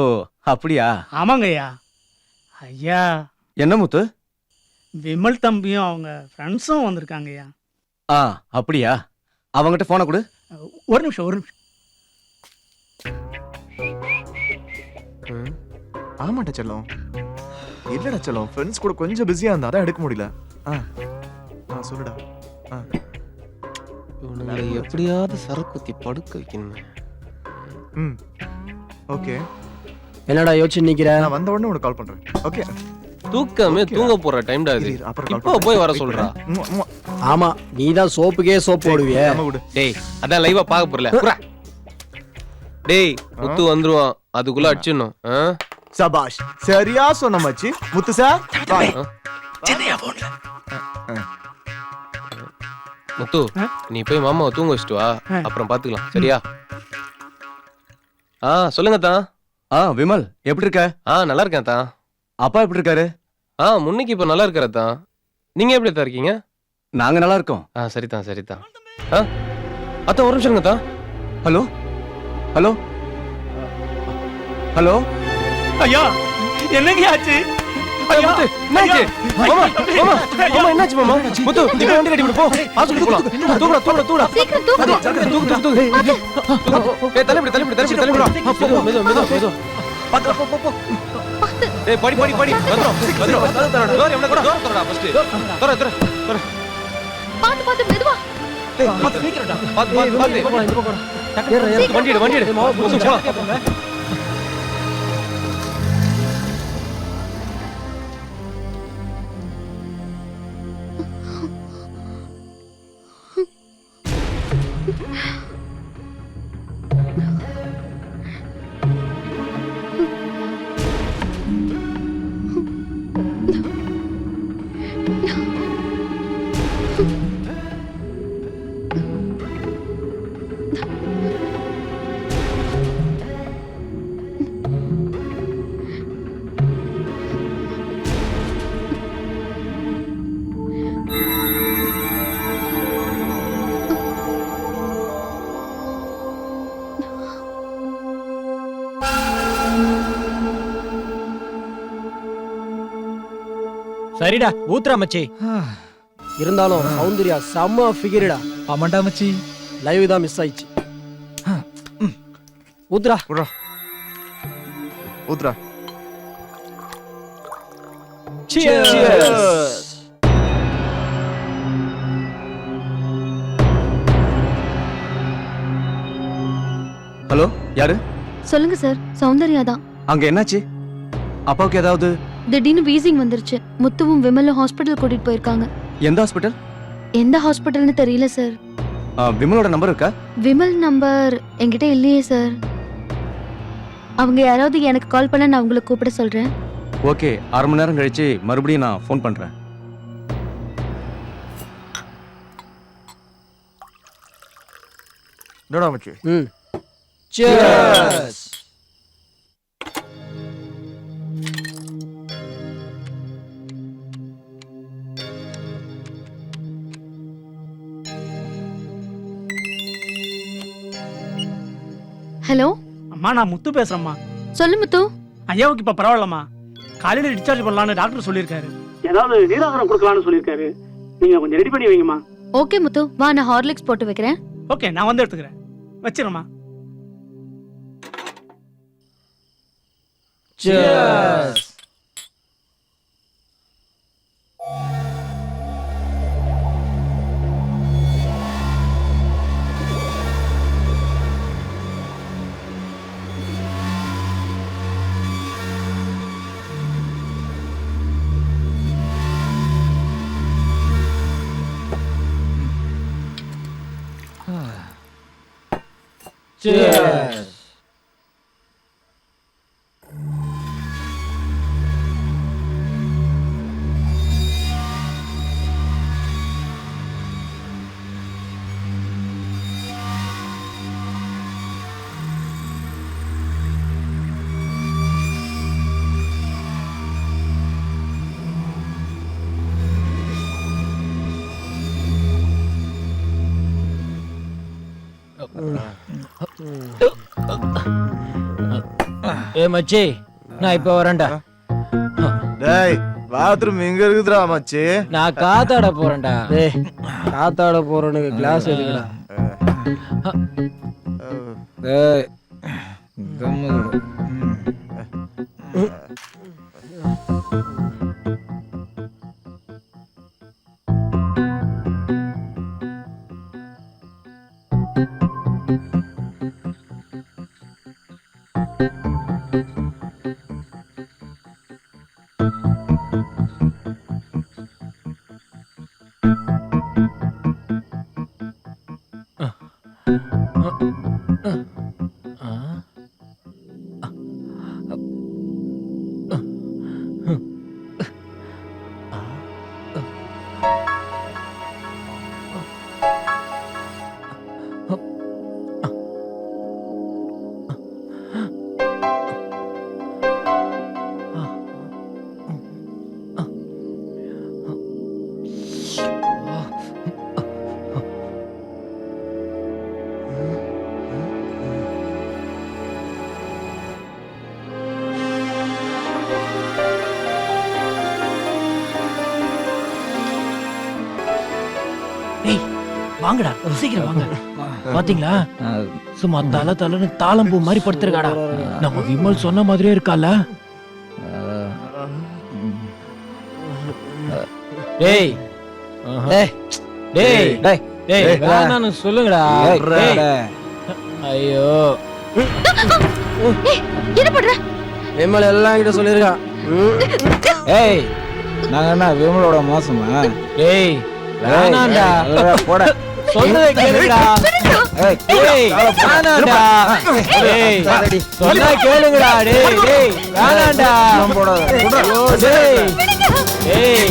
அப்படியா? ஆமாங்க ஐயா. ஐயா, என்ன முத்து? விமல் தம்பியும் அவங்க ஃப்ரெண்ட்ஸும் வந்திருக்காங்க ஐயா. அப்படியா? அவங்ககிட்ட போனை கொடு. ஒரு நிமிஷம். ஆமாட்ட செல்லம். இல்லடா செல்லம், ஃப்ரெண்ட்ஸ் கூட கொஞ்சம் பிஸியா இருந்தா அதான் எடுக்க முடியல. சொல்லுடா. இவனுங்களை எப்படியாவது சரக்குத்தி படுக்க வைக்கணும். ஓகே. என்னடா யோசிச்சு நிக்கிற? நான் வந்த உடனே உனக்கு கால் பண்றேன். ஓகே. தூக்கமே தூங்க போற டைம்டா இது. இப்போ போய் வர சொல்றா. ஆமா, நீதான் சோப்புக்கே சோப்பு போடுவியே. டேய், அதான் லைவா பாக்க போறல. டேய், முத்து வந்துருவான், அதுக்குள்ள அடிச்சிடணும். சபாஷ், சரியா சொன்ன மச்சி. முத்து சார், முத்து, நீ போய் மாமாவை தூங்க வச்சுட்டு வா, அப்புறம் பாத்துக்கலாம். சரியா? சொல்லுங்க தான். விமல் எப்படி இருக்க? நல்லா இருக்கேன் தான். அப்பா எப்படி இருக்காரு? முன்னைக்கு இப்ப நல்லா இருக்கிற தான். நீங்க எப்படி தான் இருக்கீங்க? நாங்க நல்லா இருக்கோம். சரிதான் சரிதான். அத்தான் ஒரு நிமிஷம் இருங்க தான். Hello hello hello. ஐயா, என்னங்க ஆச்சு? என்னாச்சு மாமா? முத்து, நீ வண்டி ரெடி பண்ணு, போ. ஹாஸ்பிடல் போலாம். தூக்குடா. சீக்கிரம் தூக்கு. ஏய், தள்ளி விடு. மெது. பாத்து போ. ஏய், படி. வந்துரும். டோர் எவ்வளவு கூட? Door first. தர. பாத்து பாத்து மெதுவா. வண்டி எடு சரிடா ஊத்துறா மச்சி. இருந்தாலும் சௌந்தர்யா செம்ம ஃபிகர்டா. ஆமாண்டா மச்சி. லைவ் தான் மிஸ் ஆயிடுச்சு. ஊத்துறா ஊத்துறா. ஹலோ, யாரு? சொல்லுங்க சார், சௌந்தர்யா தான். அங்க என்னாச்சு? அப்பாவுக்கு ஏதாவது? திடீர்னு வீசிங் வந்துருச்சு. முத்துவும் விமலும் ஹாஸ்பிட்டல் கூட்டிட்டு போயிருக்காங்க. எந்த ஹாஸ்பிட்டல்? எந்த ஹாஸ்பிட்டல்னு தெரியல சார். விமலோட நம்பர் இருக்கா? விமல் நம்பர் என்கிட்ட இல்லையே சார். அவங்க யாராவது எனக்கு கால் பண்ண நான் உங்களுக்கு கூப்பிட சொல்றேன். ஓகே, அரை மணி நேரம் கழிச்சு மறுபடியும் நான் ஃபோன் பண்றேன். என்னடா மச்சி? Cheers. ஹலோ அம்மா, நான் முத்து பேசுறேம்மா. சொல்லு முத்து. ஐயாவுக்கு இப்ப பரவாயில்லம்மா. காலையில டிஸ்சார்ஜ் பண்ணலாம்னு டாக்டர் சொல்லியிருக்காரு. ஏதாவது நீராகாரம் கொடுக்கலாம்னு சொல்லியிருக்காரு. நீங்க கொஞ்சம் ரெடி பண்ணி வைங்கம்மா. ஓகே முத்து, வா நான் ஹார்லிக்ஸ் போட்டு வைக்கிறேன். ஓகே, நான் வந்து எடுத்துக்கிறேன். வச்சிரம்மா. Cheers. Cheers. ஏ மச்சி, நான் இப்ப வரேன்டா. டேய், பாத்ரூம் எங்க இருக்குதுடா மச்சி? நான் காத்தாட போறேன்டா. டேய், காத்தாட போறவனுக்கு கிளாஸ் எதுக்குடா? டேய், கம்முனு. வாங்கடா, சீக்கிரம் வாங்க. பாத்தீங்களா, சும்மா தலை தலைன்னு தாளம் பூ மாதிரி படுத்திருக்காடா. நம்ம விமல் சொன்ன மாதிரியே இருக்கால. டேய், டேய் டேய் டேய் வேணான்னு சொல்லுங்கடா. ஐயோ என்ன பண்ற? விமல் எல்லாம் கிட்ட சொல்லிருக்கான். ஏய் நாங்க என்ன விமலோட மோசமா? டேய் வேணாம்டா போட. சொல்றதை கேளுடா. ஏய் வேணாம்டா. ஏய் சொன்னா கேளுங்கடா. டேய் டேய் வேணாம்டா. போடாத. டேய் ஏய்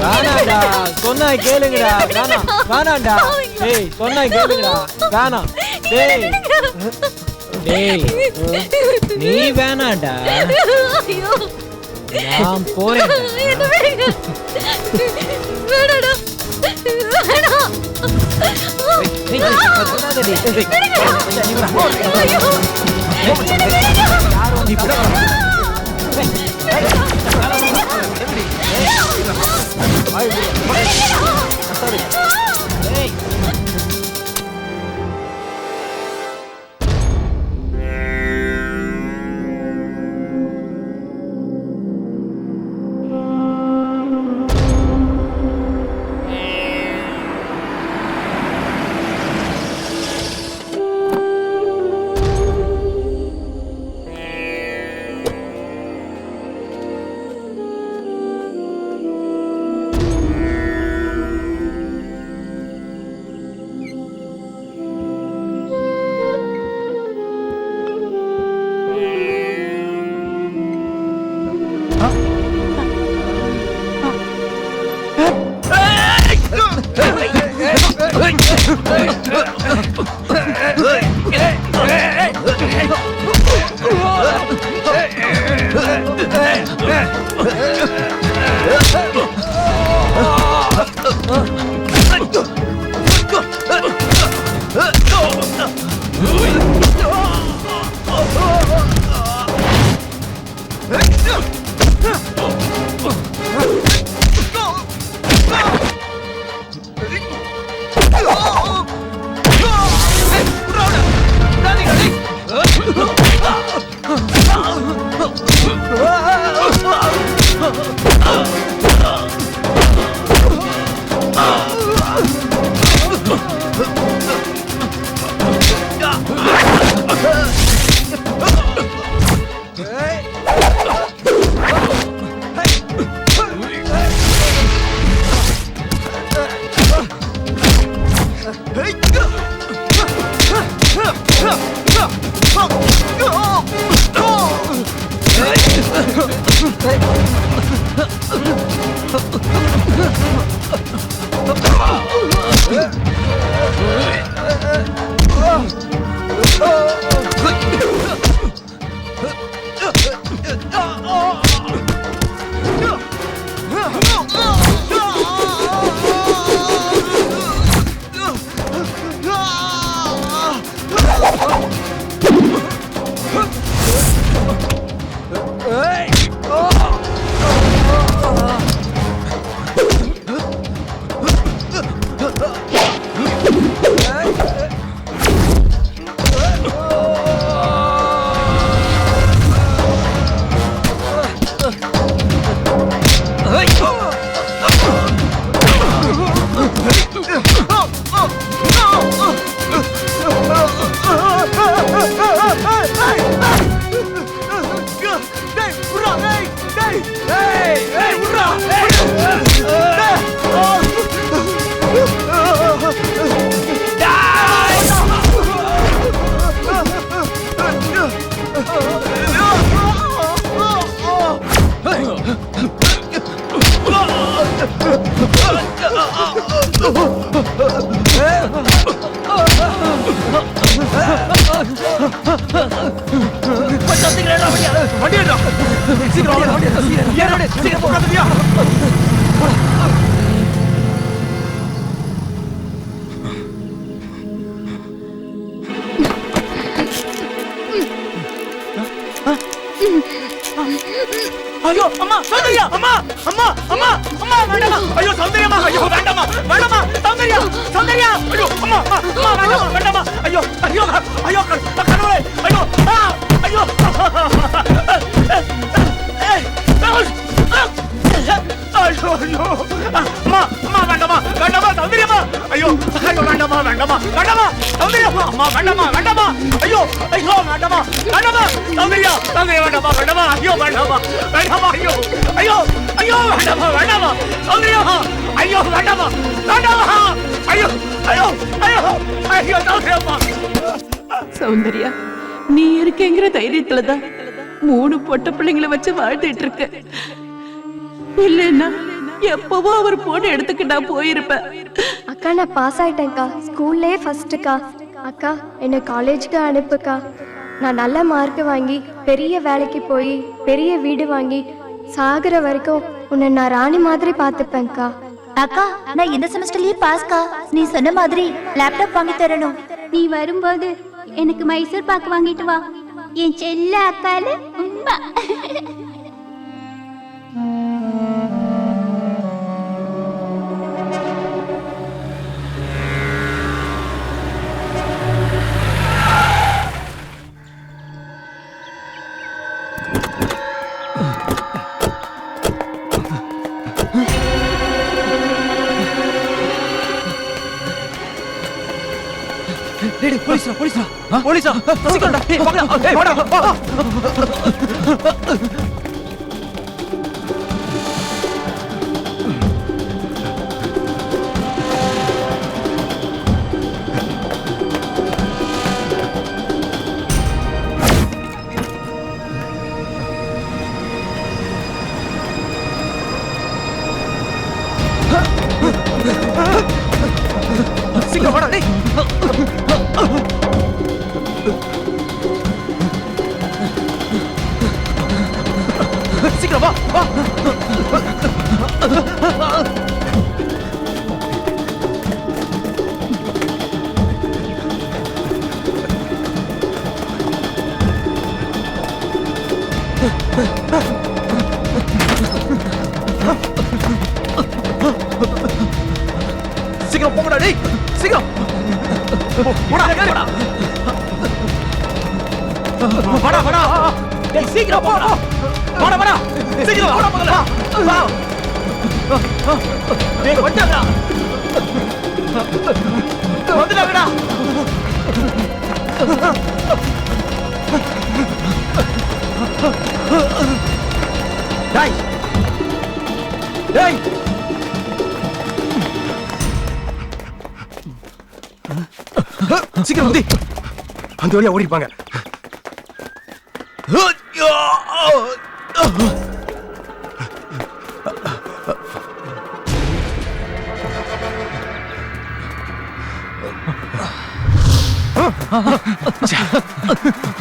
வேணாம்டா. சொன்னா கேளுங்கடா. வேணாம்டா. ஏய் சொன்னா கேளுங்கடா. வேணாம். டேய் டேய் நீ வேணாம்டா. நான் போறேன். வேணாடா வேணாம். ஐயோ அம்மா சௌந்தர்யா அம்மா அம்மா அம்மா அம்மா வேண்டாமா ஐயோ சௌந்தர்யாமா ஐயோ வேண்டாமா வேண்டாமா சௌந்தர்யா சௌந்தர்யா ஐயோ அம்மா அம்மா வேண்டாமா வேண்டாமா ஐயோ ஐயோ ஐயோ கடவுளே ஐயோ ஐயோ ஐயோ ஐயோ அம்மா அம்மா வேண்டாமா வேண்டாமா சௌந்தர்யா ஐயோ ஐயோ வேண்டாமா வேண்டாமா வேண்டாமா சௌந்தர்யா அம்மா வேண்டாமா வேண்டாமா ஐயோ ஐயோ வேண்டாமா வேண்டாமா சௌந்தர்யா சௌந்தர்யா வேண்டாமா வேண்டாமா ஐயோ வேண்டாமா வேண்டாமா ஐயோ ஐயோ ஐயோ வேண்டாமா வேண்டாமா சௌந்தர்யா ஐயோ வேண்டாமா வேண்டாமா ஐயோ ஐயோ ஐயோ ஐயோ சௌந்தர்யா சௌந்தர்யா நீ இருக்கேங்கிற தைரியத்துலதான் 3 பொட்ட பிள்ளைங்களை வச்சு வாழ்ந்துட்டு இருக்க. இல்லைன்னா எப்பவோ அவர் போன இடத்துக்கு நான் போயிருப்பேன். அக்கா நான் பாஸ் ஆயிட்டேன்க்கா, ஸ்கூல்லே ஃபர்ஸ்ட்டுக்கா. அக்கா என்னை காலேஜுக்கு அனுப்புக்கா. நான் நல்ல மார்க் வாங்கி பெரிய வேலைக்கு போய் பெரிய வீடு வாங்கி சாகுற வரைக்கும் உன்னை நான் ராணி மாதிரி பார்த்துப்பேன்க்கா. அக்கா நான் இந்த செமஸ்டர்லயே பாஸ்கா. நீ சொன்ன மாதிரி லேப்டாப் வாங்கி தரணும். நீ வரும்போது எனக்கு மைசூர் பாக்கு வாங்கிட்டு வா. என் செல்ல அக்கால உம்மா. டேய் போலீஸ்ரா போலீஸ்ரா போலீஸா சீக்கிரம்டா டேய் வாடா டேய் வாடா வா சீக்கிரம் வாடா டேய் சீக்கிரம் வா வா சீக்கிரம் போங்கடா டேய் சீக்கிரம் போடா போடா வாடா வாடா டேய் சீக்கிரம் போ வாடா வாடா சீக்கிரம் வாடா முதல்ல வா டேய் வந்துடா வந்துடா டேய் டேய் சீக்கிரம் வந்து அந்த வழியா ஓடிப்பாங்க.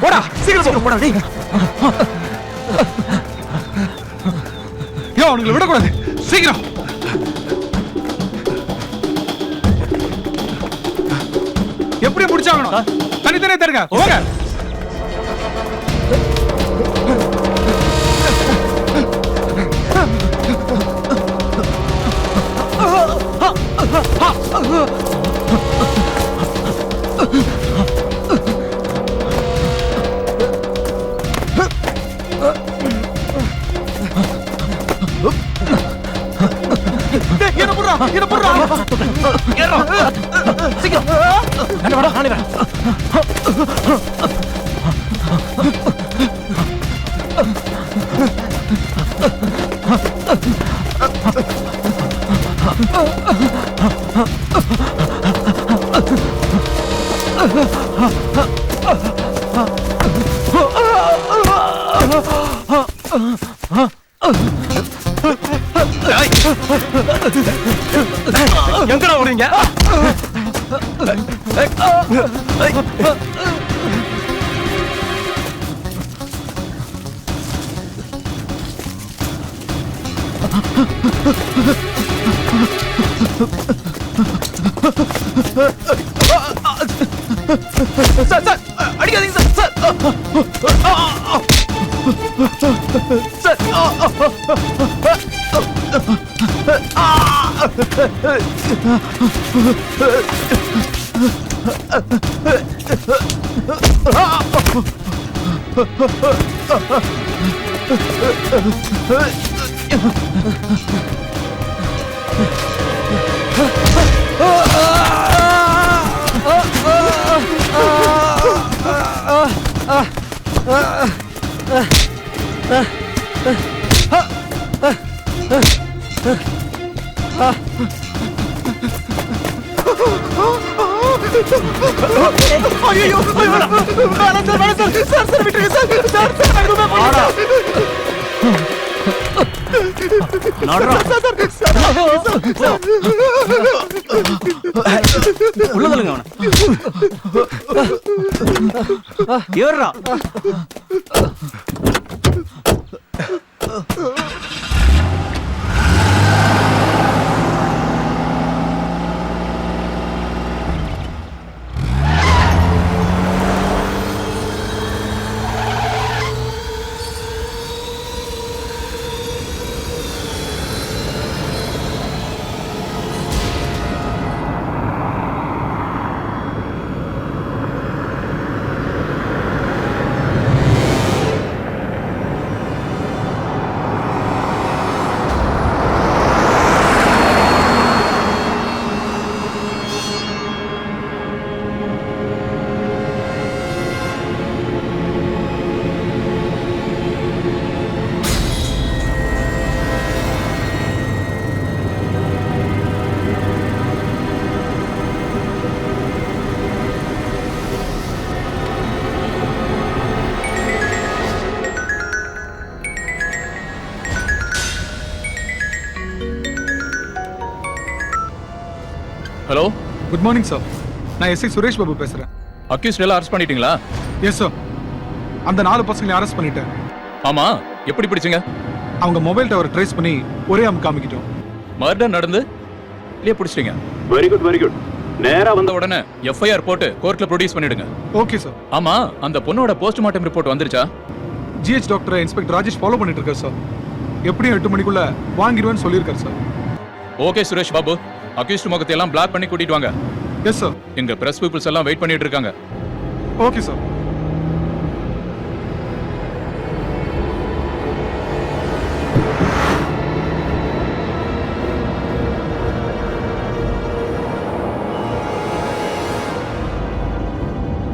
போடா சீக்கிரம் போடா டேய் அவனுங்களை விடக்கூடாது சீக்கிரம் எப்படி முடிச்சாகணும் தனித்தனியே தருங்க போங்க என்ன போடுறா சீக்கிரம் நானே வரேன் எங்கடா ஓடுறீங்க சார் சார் அடிக்காதீங்க சார் சார் சார் உள்ளதல்லுங்க அவன ஏறா ஹலோ, குட் மார்னிங் சார். நான் எஸ்ஐ சுரேஷ் பாபு பேசுறேன். அக்யூஸ்ட் எல்லாம் அரெஸ்ட் பண்ணிட்டீங்களா? Yes sir. அந்த 4 பசங்களை அரெஸ்ட் பண்ணிட்டேன். ஆமா, எப்படி பிடிச்சீங்க? அவங்க மொபைல் டவர் ட்ரேஸ் பண்ணி ஒரே காமிக்கிட்டோம். மர்டர் நடந்து இல்லையே பிடிச்சிட்டீங்க. Very good very good. நேரா வந்த உடனே எஃப்ஐஆர் போட்டு கோர்ட்ல ப்ரொடியூஸ் பண்ணிடுங்க. Okay sir. ஆமா, அந்த பொண்ணோட போஸ்ட்மார்ட்டம் ரிப்போர்ட் வந்துருச்சா? GH doctor inspector Rajesh follow பண்ணிட்டு இருக்காரு சார். எப்படியும் 8 மணிக்குள்ள வாங்கிடுவேன்னு சொல்லியிருக்காரு sir. Okay Suresh Babu, accused முகத்தை எல்லாம் பிளாக் பண்ணி கூட்டிட்டு வாங்க. Yes sir. எங்க பிரஸ் பீப்புள்ஸ் எல்லாம் வெயிட் பண்ணிட்டு இருக்காங்க. Okay sir.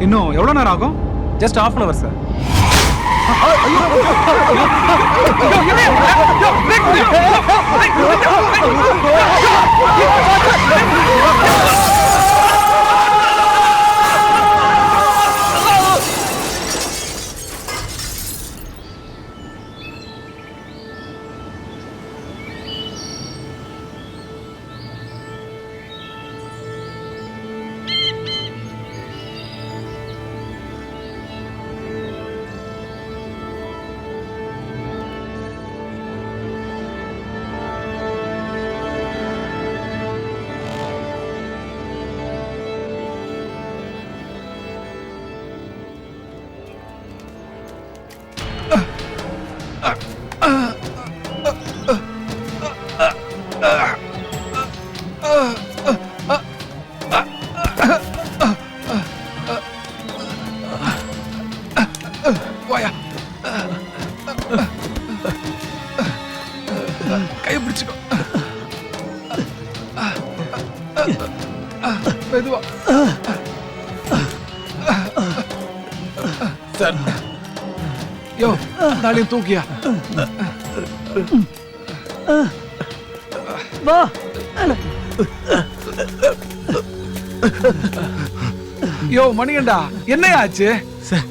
இன்னும் எவ்வளவு நேரம் ஆகும்? Just half an hour sir. கையை பிடிச்சுக்கோ. மெதுவா. சார், யோ நாளையும் தூக்கியா? வா. யோ மணிகண்டா, என்னையா ஆச்சு? சார்,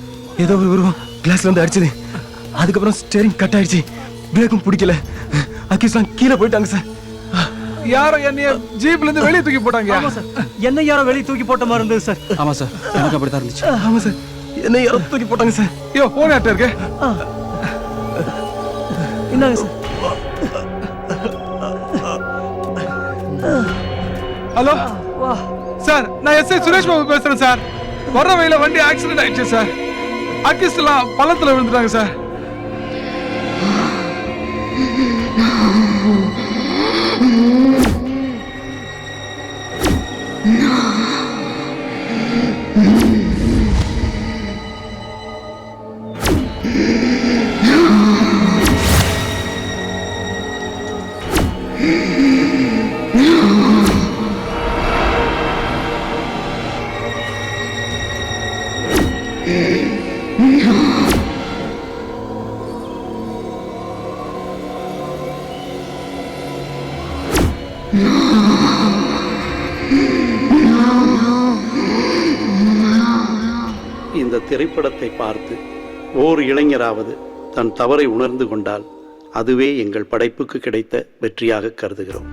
ஏதோ ஒரு உருவம் கிளாஸ்ல வந்து அடிச்சது. அதுக்கப்புறம் ஸ்டேரிங் கட் ஆயிடுச்சு. பிரேக்கும் பிடிக்கல. அக்யூஸ்லாம் கீழே போயிட்டாங்க சார். யாரோ என்னைய ஜீப்ல இருந்து வெளியே தூக்கி போட்டாங்க. ஆமா சார், என்ன யாரோ வெளியே தூக்கி போட்ட மாதிரி இருந்தது சார். ஆமா சார், எனக்கு அப்படித்தான் இருந்துச்சு. ஆமா சார், என்ன யாரோ தூக்கி போட்டாங்க சார். யோ போன் யார்ட்ட இருக்கு? இந்தாங்க சார். ஹலோ சார், நான் எஸ்ஐ சுரேஷ் பாபு பேசுறேன் சார். வர வழியில வண்டி ஆக்சிடென்ட் ஆயிடுச்சு சார். அக்யூஸ்ட் எல்லாம் பள்ளத்துல விழுந்துட்டாங்க சார். இந்த திரைப்படத்தை பார்த்து ஓர் இளைஞராவது தன் தவறை உணர்ந்து கொண்டால் அதுவே எங்கள் படைப்புக்கு கிடைத்த வெற்றியாக கருதுகிறோம்.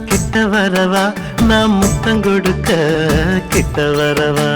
கிட்ட வரவா நான் முத்தம் கொடுக்க கிட்ட வரவா